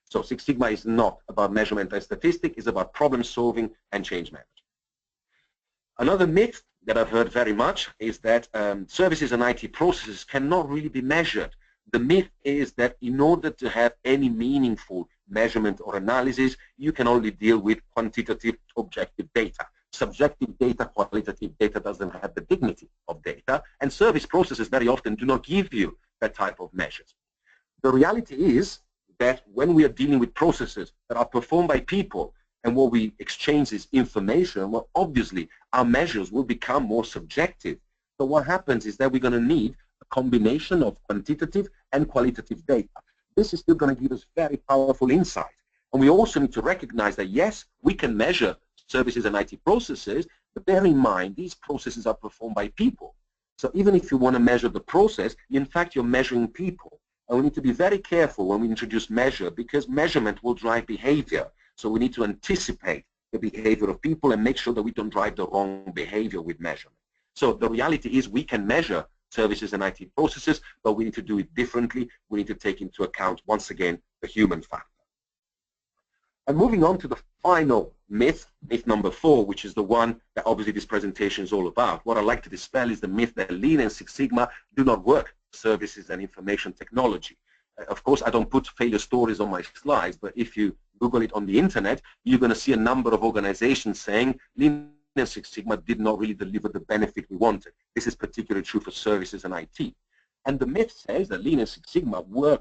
So Six Sigma is not about measurement and statistics, it's about problem solving and change management. Another myth that I've heard very much is that services and IT processes cannot really be measured. The myth is that in order to have any meaningful measurement or analysis, you can only deal with quantitative, objective data. Subjective data, qualitative data doesn't have the dignity of data, and service processes very often do not give you that type of measures. The reality is that when we are dealing with processes that are performed by people, and what we exchange is information, well, obviously, our measures will become more subjective. So what happens is that we're going to need a combination of quantitative and qualitative data. This is still going to give us very powerful insight. And we also need to recognize that, yes, we can measure services and IT processes, but bear in mind, these processes are performed by people. So even if you want to measure the process, in fact, you're measuring people. And we need to be very careful when we introduce measure, because measurement will drive behavior. So we need to anticipate the behavior of people and make sure that we don't drive the wrong behavior with measurement. So the reality is we can measure services and IT processes, but we need to do it differently. We need to take into account, once again, the human factor. And moving on to the final myth, myth number 4, which is the one that obviously this presentation is all about. What I'd like to dispel is the myth that Lean and Six Sigma do not work for services and information technology. Of course, I don't put failure stories on my slides, but if you Google it on the internet, you're going to see a number of organizations saying Lean and Six Sigma did not really deliver the benefit we wanted. This is particularly true for services and IT. And the myth says that Lean and Six Sigma were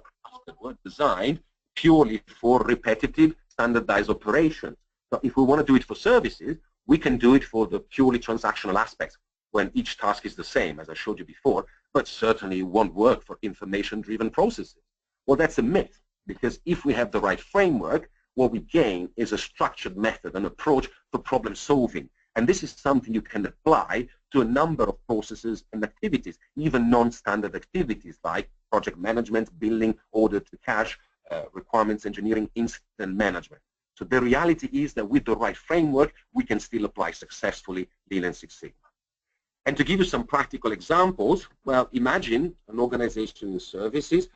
designed purely for repetitive, standardized operations. So if we want to do it for services, we can do it for the purely transactional aspects when each task is the same, as I showed you before, but certainly it won't work for information-driven processes. Well, that's a myth, because if we have the right framework, what we gain is a structured method, an approach for problem solving. And this is something you can apply to a number of processes and activities, even non-standard activities like project management, billing, order to cash, requirements engineering, incident management. So the reality is that with the right framework, we can still apply successfully Lean and Six Sigma. And to give you some practical examples, well, imagine an organization in services,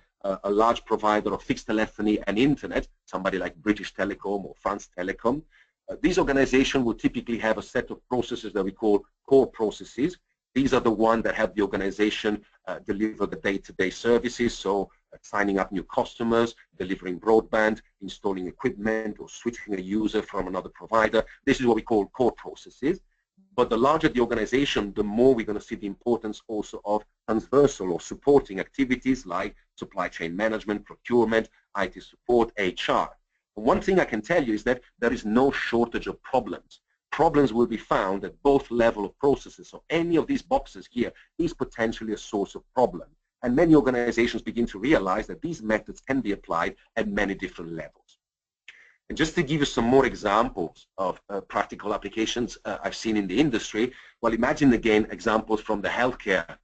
a large provider of fixed telephony and internet, somebody like British Telecom or France Telecom. These organizations will typically have a set of processes that we call core processes. These are the ones that help the organization deliver the day-to-day services, so signing up new customers, delivering broadband, installing equipment, or switching a user from another provider. This is what we call core processes. But the larger the organization, the more we're going to see the importance also of transversal or supporting activities like supply chain management, procurement, IT support, HR. And one thing I can tell you is that there is no shortage of problems. Problems will be found at both levels of processes. So any of these boxes here is potentially a source of problem. And many organizations begin to realize that these methods can be applied at many different levels. And just to give you some more examples of practical applications I've seen in the industry, well, imagine again examples from the healthcare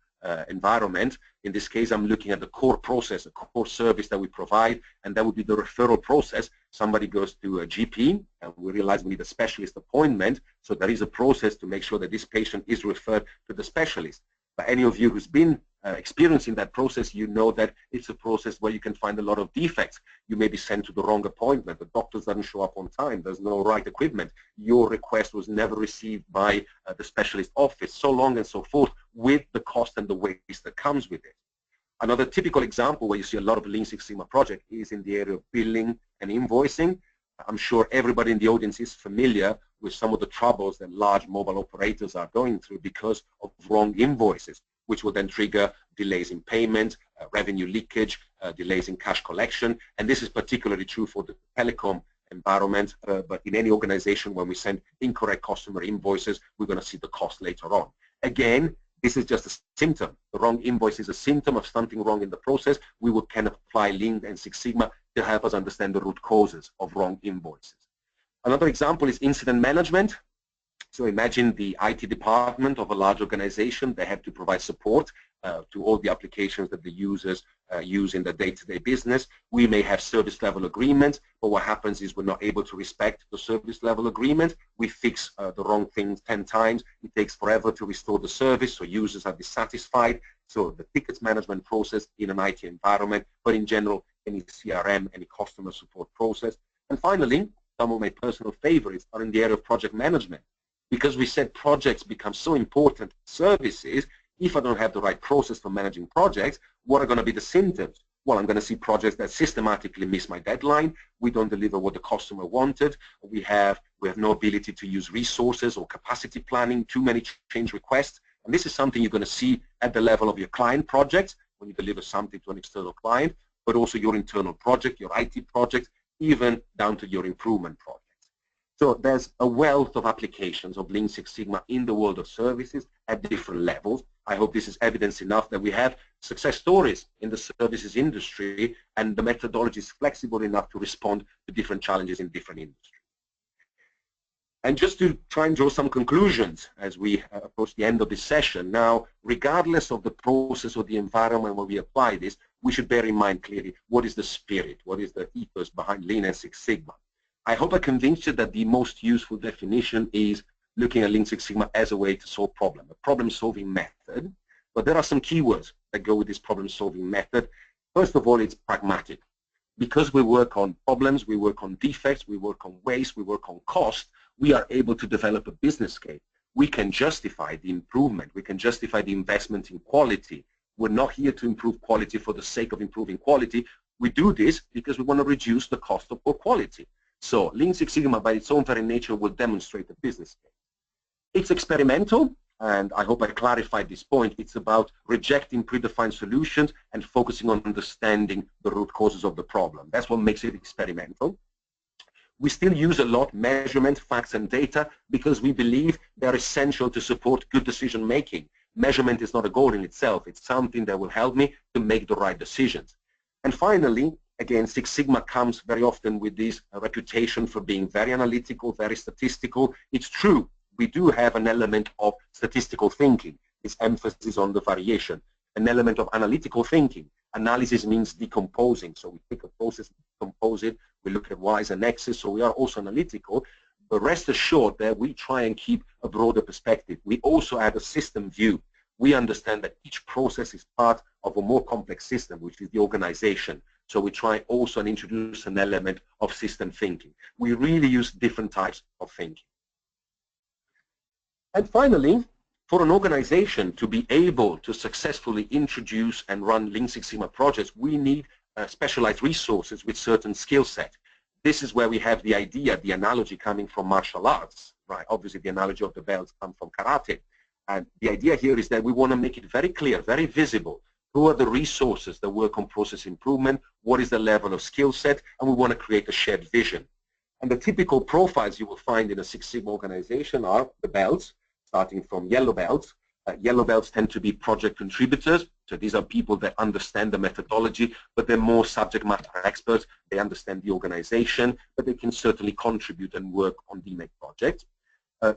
environment. In this case, I'm looking at the core process, a core service that we provide, and that would be the referral process. Somebody goes to a GP, and we realize we need a specialist appointment, so there is a process to make sure that this patient is referred to the specialist. But any of you who's been experiencing that process, you know that it's a process where you can find a lot of defects. You may be sent to the wrong appointment. The doctor doesn't show up on time. There's no right equipment. Your request was never received by the specialist office, so long and so forth, with the cost and the waste that comes with it. Another typical example where you see a lot of Lean Six Sigma project is in the area of billing and invoicing. I'm sure everybody in the audience is familiar with some of the troubles that large mobile operators are going through because of wrong invoices, which will then trigger delays in payment, revenue leakage, delays in cash collection. And this is particularly true for the telecom environment, but in any organization, when we send incorrect customer invoices, we're going to see the cost later on. Again, this is just a symptom. The wrong invoice is a symptom of something wrong in the process. We can apply Lean and Six Sigma to help us understand the root causes of wrong invoices. Another example is incident management. So imagine the IT department of a large organization. They have to provide support to all the applications that the users use in their day-to-day business. We may have service level agreements, but what happens is we're not able to respect the service level agreement. We fix the wrong things 10 times. It takes forever to restore the service, so users are dissatisfied. So the tickets management process in an IT environment, but in general, any CRM, any customer support process. And finally, some of my personal favorites are in the area of project management. Because we said projects become so important services, if I don't have the right process for managing projects, what are going to be the symptoms? Well, I'm going to see projects that systematically miss my deadline. We don't deliver what the customer wanted. We have no ability to use resources or capacity planning, too many change requests. And this is something you're going to see at the level of your client projects when you deliver something to an external client, but also your internal project, your IT project, even down to your improvement project. So there's a wealth of applications of Lean Six Sigma in the world of services at different levels. I hope this is evidence enough that we have success stories in the services industry, and the methodology is flexible enough to respond to different challenges in different industries. And just to try and draw some conclusions as we approach the end of this session, now, regardless of the process or the environment where we apply this, we should bear in mind clearly what is the spirit, what is the ethos behind Lean and Six Sigma. I hope I convinced you that the most useful definition is looking at Lean Six Sigma as a way to solve problems, a problem-solving method. But there are some keywords that go with this problem-solving method. First of all, it's pragmatic. Because we work on problems, we work on defects, we work on waste, we work on cost, we are able to develop a business case. We can justify the improvement. We can justify the investment in quality. We're not here to improve quality for the sake of improving quality. We do this because we want to reduce the cost of poor quality. So Lean Six Sigma, by its own very nature, will demonstrate the business case. It's experimental, and I hope I clarified this point. It's about rejecting predefined solutions and focusing on understanding the root causes of the problem. That's what makes it experimental. We still use a lot measurement, facts, and data because we believe they're essential to support good decision making. Measurement is not a goal in itself. It's something that will help me to make the right decisions. And finally, again, Six Sigma comes very often with this reputation for being very analytical, very statistical. It's true. We do have an element of statistical thinking. This emphasis on the variation. An element of analytical thinking. Analysis means decomposing. So we take a process, decompose it. We look at Y's and X's. So we are also analytical. But rest assured that we try and keep a broader perspective. We also add a system view. We understand that each process is part of a more complex system, which is the organization. So we try also and introduce an element of system thinking. We really use different types of thinking. And finally, for an organization to be able to successfully introduce and run Lean Six Sigma projects, we need specialized resources with certain skill set. This is where we have the idea, the analogy coming from martial arts, right? Obviously, the analogy of the belts comes from karate. And the idea here is that we want to make it very clear, very visible. Who are the resources that work on process improvement? What is the level of skill set? And we want to create a shared vision. And the typical profiles you will find in a Six Sigma organization are the belts, starting from yellow belts. Yellow belts tend to be project contributors. So these are people that understand the methodology, but they're more subject matter experts. They understand the organization, but they can certainly contribute and work on DMAIC projects.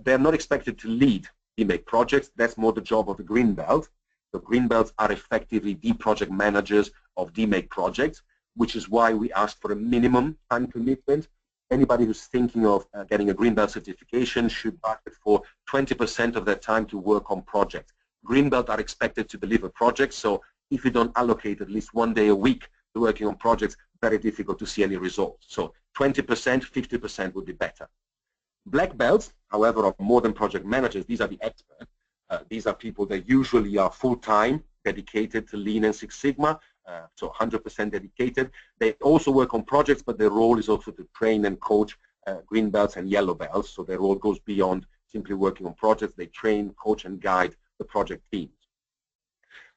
They're not expected to lead DMAIC projects. That's more the job of the green belt. The green belts are effectively the project managers of DMAIC projects, which is why we ask for a minimum time commitment. Anybody who's thinking of getting a green belt certification should budget for 20% of their time to work on projects. Green belt are expected to deliver projects, so if you don't allocate at least 1 day a week to working on projects, very difficult to see any results. So 20%, 50% would be better. Black belts, however, are more than project managers. These are the experts. These are people that usually are full-time, dedicated to Lean and Six Sigma, so 100% dedicated. They also work on projects, but their role is also to train and coach green belts and yellow belts. So their role goes beyond simply working on projects. They train, coach, and guide the project teams.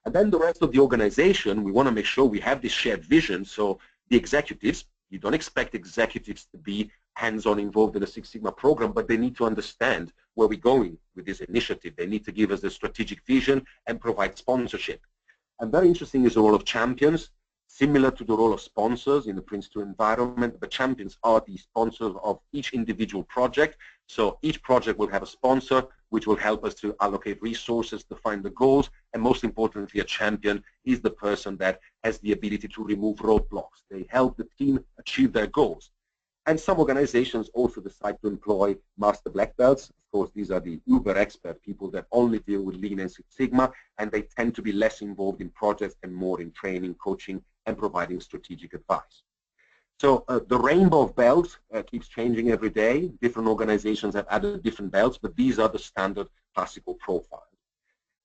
And then the rest of the organization, we want to make sure we have this shared vision. So the executives, you don't expect executives to be hands-on involved in a Six Sigma program, but they need to understand where we're going with this initiative. They need to give us the strategic vision and provide sponsorship. And very interesting is the role of champions, similar to the role of sponsors in the Prince2 environment. The champions are the sponsors of each individual project. So each project will have a sponsor, which will help us to allocate resources, define the goals, and most importantly, a champion is the person that has the ability to remove roadblocks. They help the team achieve their goals. And some organizations also decide to employ master black belts. Of course, these are the uber expert people that only deal with Lean and Six Sigma, and they tend to be less involved in projects and more in training, coaching, and providing strategic advice. So the rainbow of belts keeps changing every day. Different organizations have added different belts, but these are the standard classical profiles.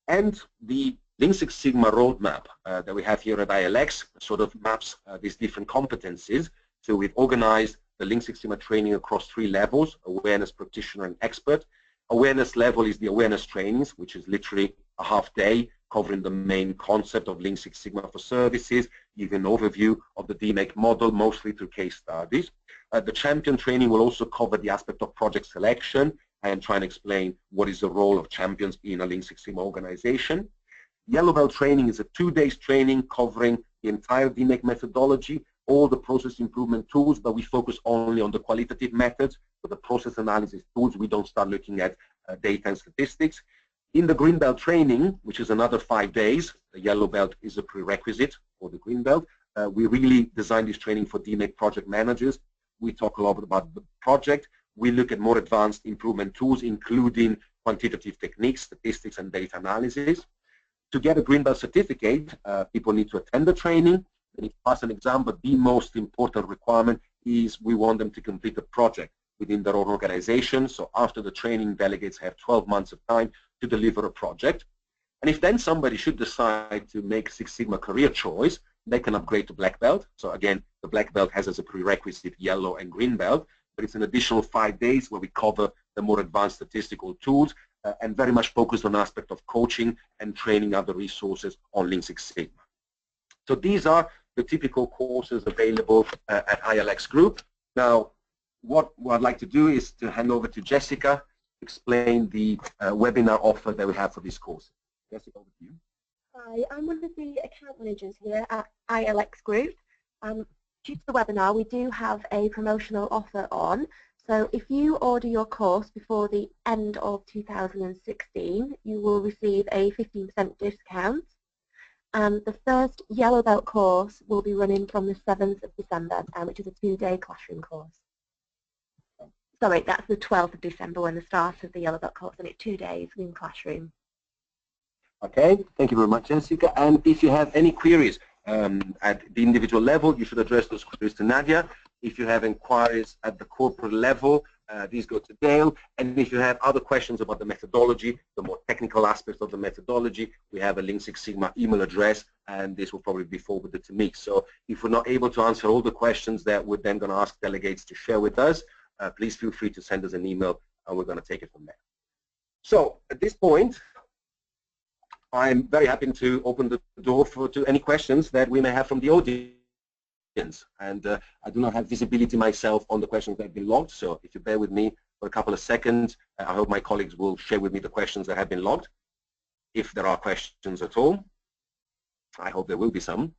And the Lean Six Sigma roadmap that we have here at ILX sort of maps these different competencies. So we've organized the Lean Six Sigma training across 3 levels: awareness, practitioner, and expert. Awareness level is the awareness trainings, which is literally a half day covering the main concept of Lean Six Sigma for services, giving an overview of the DMAIC model, mostly through case studies. The champion training will also cover the aspect of project selection and try and explain what is the role of champions in a Lean Six Sigma organization. Yellow belt training is a 2-day training covering the entire DMAIC methodology, all the process improvement tools, but we focus only on the qualitative methods. For the process analysis tools, we don't start looking at data and statistics. In the green belt training, which is another 5 days, the yellow belt is a prerequisite for the green belt. We really designed this training for DMAIC project managers. We talk a lot about the project. We look at more advanced improvement tools, including quantitative techniques, statistics, and data analysis. To get a green belt certificate, people need to attend the training. They need to pass an exam, but the most important requirement is we want them to complete a project within their own organization. So after the training, delegates have 12 months of time to deliver a project. And if then somebody should decide to make Six Sigma career choice, they can upgrade to black belt. So again, the black belt has as a prerequisite yellow and green belt, but it's an additional 5 days where we cover the more advanced statistical tools and very much focused on aspect of coaching and training other resources on Lean Six Sigma. So these are the typical courses available at ILX Group. Now, what I'd like to do is to hand over to Jessica to explain the webinar offer that we have for this course. Jessica, over to you. Hi, I'm one of the account managers here at ILX Group. Due to the webinar, we do have a promotional offer on. So if you order your course before the end of 2016, you will receive a 15% discount. And the first yellow belt course will be running from the 7th of December, which is a 2-day classroom course. Sorry, that's the 12th of December when the start of the yellow belt course, and it's 2 days in classroom. Okay, thank you very much, Jessica. And if you have any queries at the individual level, you should address those queries to Nadia. If you have inquiries at the corporate level, these go to Dale. And if you have other questions about the methodology, the more technical aspects of the methodology, we have a Lean Six Sigma email address, and this will probably be forwarded to me. So if we're not able to answer all the questions that we're then going to ask delegates to share with us, please feel free to send us an email and we're going to take it from there. So at this point, I'm very happy to open the door to any questions that we may have from the audience. And I do not have visibility myself on the questions that have been logged, so if you bear with me for a couple of seconds, I hope my colleagues will share with me the questions that have been logged. If there are questions at all, I hope there will be some.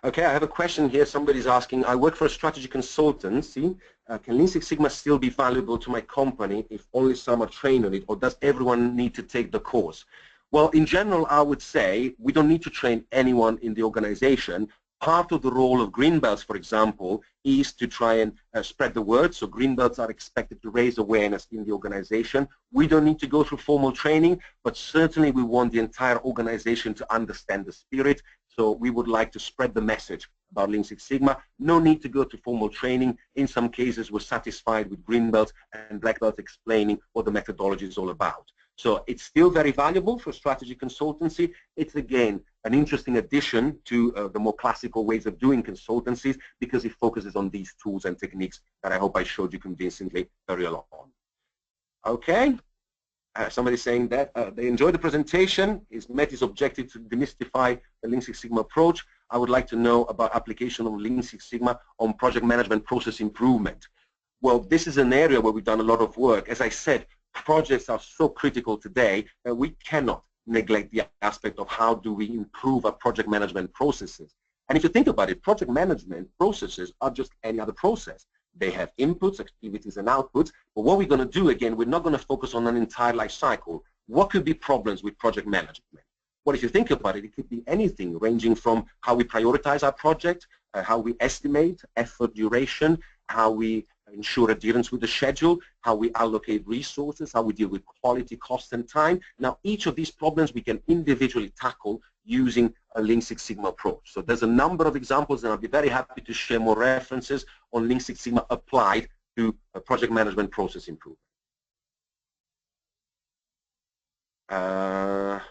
Okay, I have a question here. Somebody's asking, I work for a strategy consultancy. Can Lean Six Sigma still be valuable to my company if only some are trained on it, or does everyone need to take the course? Well, in general, I would say we don't need to train anyone in the organization. Part of the role of green belts, for example, is to try and spread the word. So green belts are expected to raise awareness in the organization. We don't need to go through formal training, but certainly we want the entire organization to understand the spirit. So we would like to spread the message about Lean Six Sigma. No need to go to formal training. In some cases, we're satisfied with green belts and black belts explaining what the methodology is all about. So it's still very valuable for strategy consultancy. It's, again, an interesting addition to the more classical ways of doing consultancies because it focuses on these tools and techniques that I hope I showed you convincingly earlier on. Okay. Somebody saying that they enjoyed the presentation. It's met its objective to demystify the Lean Six Sigma approach. I would like to know about application of Lean Six Sigma on project management process improvement. Well, this is an area where we've done a lot of work. As I said, projects are so critical today that we cannot neglect the aspect of how do we improve our project management processes. And if you think about it, project management processes are just any other process. They have inputs, activities, and outputs. But what we're going to do, again, we're not going to focus on an entire life cycle. What could be problems with project management? Well, if you think about it, it could be anything ranging from how we prioritize our project, how we estimate effort duration, how we ensure adherence with the schedule, how we allocate resources, how we deal with quality, cost, and time. Now, each of these problems we can individually tackle using a Lean Six Sigma approach. So there's a number of examples, and I'll be very happy to share more references on Lean Six Sigma applied to project management process improvement. How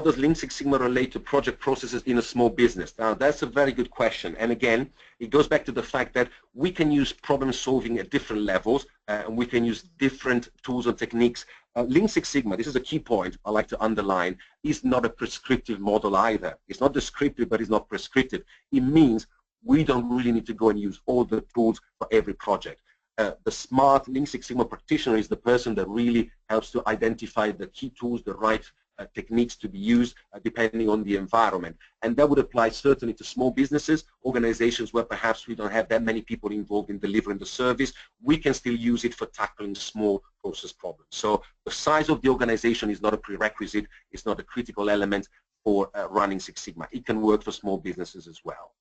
does Lean Six Sigma relate to project processes in a small business? Now, that's a very good question. And again, it goes back to the fact that we can use problem solving at different levels, and we can use different tools and techniques. Lean Six Sigma, this is a key point I like to underline, is not a prescriptive model either. It's not descriptive, but it's not prescriptive. It means we don't really need to go and use all the tools for every project. The smart Lean Six Sigma practitioner is the person that really helps to identify the key tools, the right techniques to be used depending on the environment. And that would apply certainly to small businesses, organizations where perhaps we don't have that many people involved in delivering the service. We can still use it for tackling small process problems. So the size of the organization is not a prerequisite, it's not a critical element for running Six Sigma. It can work for small businesses as well.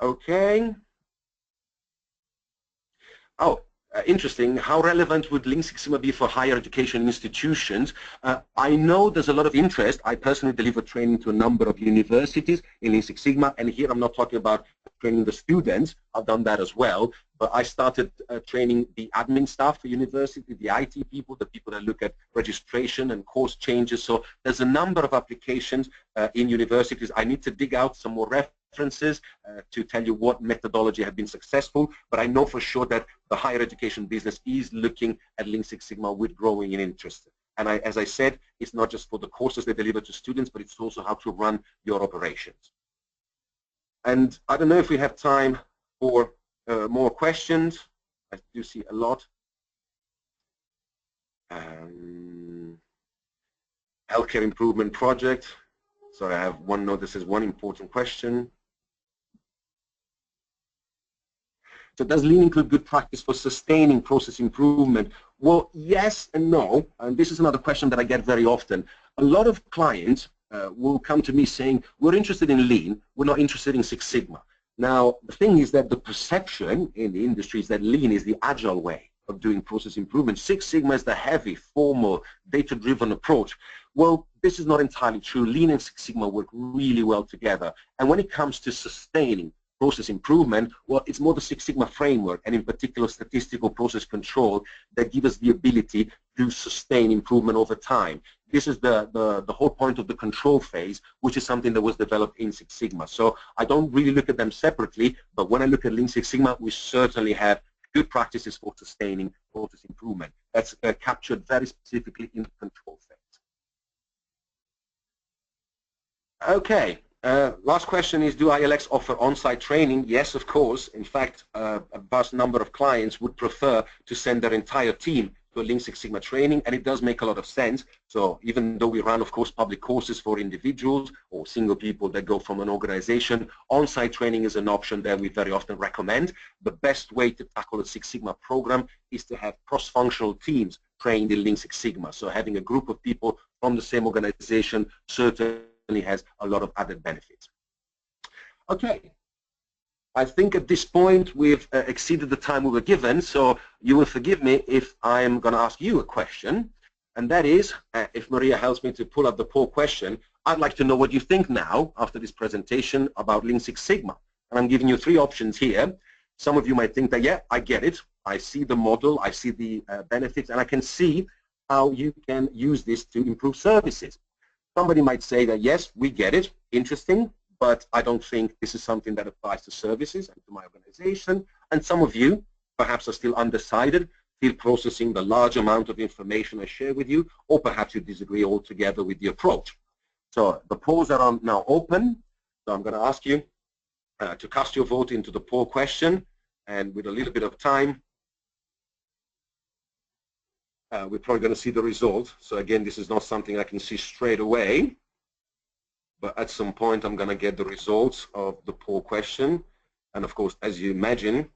Okay. Oh, interesting. How relevant would Lean Six Sigma be for higher education institutions? I know there's a lot of interest. I personally deliver training to a number of universities in Lean Six Sigma, and here I'm not talking about training the students. I've done that as well, but I started training the admin staff for university, the IT people, the people that look at registration and course changes. So there's a number of applications in universities. I need to dig out some more references to tell you what methodology have been successful, but I know for sure that the higher education business is looking at Lean Six Sigma with growing interest. And as I said, it's not just for the courses they deliver to students, but it's also how to run your operations. And I don't know if we have time for more questions. I do see a lot. Healthcare improvement project. Sorry, I have one note that says one important question. So does Lean include good practice for sustaining process improvement? Well, yes and no. And this is another question that I get very often. A lot of clients will come to me saying, we're interested in Lean, we're not interested in Six Sigma. Now, the thing is that the perception in the industry is that Lean is the agile way of doing process improvement. Six Sigma is the heavy, formal, data-driven approach. Well, this is not entirely true. Lean and Six Sigma work really well together. And when it comes to sustaining process improvement, well, it's more the Six Sigma framework, and in particular statistical process control, that give us the ability to sustain improvement over time. this is the whole point of the control phase, which is something that was developed in Six Sigma. So I don't really look at them separately, but when I look at Lean Six Sigma, we certainly have good practices for sustaining process improvement. That's captured very specifically in the control phase. Okay, last question is, do ILX offer on-site training? Yes, of course. In fact, a vast number of clients would prefer to send their entire team to a Lean Six Sigma training, and it does make a lot of sense. So even though we run, of course, public courses for individuals or single people that go from an organization, on-site training is an option that we very often recommend. The best way to tackle a Six Sigma program is to have cross-functional teams trained in Lean Six Sigma. So having a group of people from the same organization certainly has a lot of added benefits. Okay. I think at this point we've exceeded the time we were given, so you will forgive me if I'm going to ask you a question, and that is, if Maria helps me to pull up the poll question, I'd like to know what you think now after this presentation about Lean Six Sigma. And I'm giving you 3 options here. Some of you might think that, yeah, I get it. I see the model, I see the benefits, and I can see how you can use this to improve services. Somebody might say that, yes, we get it, interesting, but I don't think this is something that applies to services and to my organization. And some of you, perhaps, are still undecided, still processing the large amount of information I share with you, or perhaps you disagree altogether with the approach. So the polls are now open. So I'm going to ask you to cast your vote into the poll question, and with a little bit of time, we're probably going to see the result. So again, this is not something I can see straight away, but at some point I'm going to get the results of the poll question. And of course, as you imagine,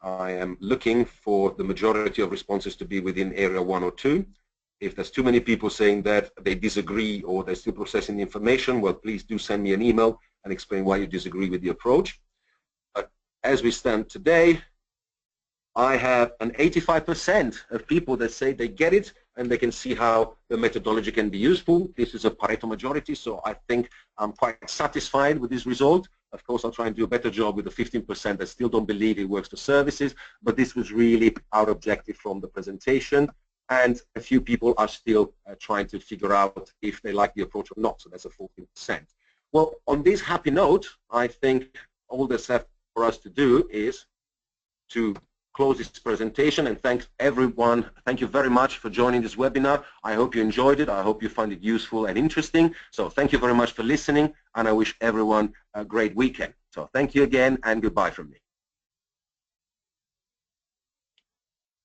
I am looking for the majority of responses to be within area 1 or 2. If there's too many people saying that they disagree or they're still processing the information, well, please do send me an email and explain why you disagree with the approach. But as we stand today, I have an 85% of people that say they get it and they can see how the methodology can be useful. This is a Pareto majority, so I think I'm quite satisfied with this result. Of course, I'll try and do a better job with the 15% that still don't believe it works for services, but this was really our objective from the presentation. And a few people are still trying to figure out if they like the approach or not, so that's a 14%. Well, on this happy note, I think all that's left for us to do is to close this presentation and thank everyone. Thank you very much for joining this webinar. I hope you enjoyed it. I hope you find it useful and interesting. So thank you very much for listening, and I wish everyone a great weekend. So thank you again, and goodbye from me.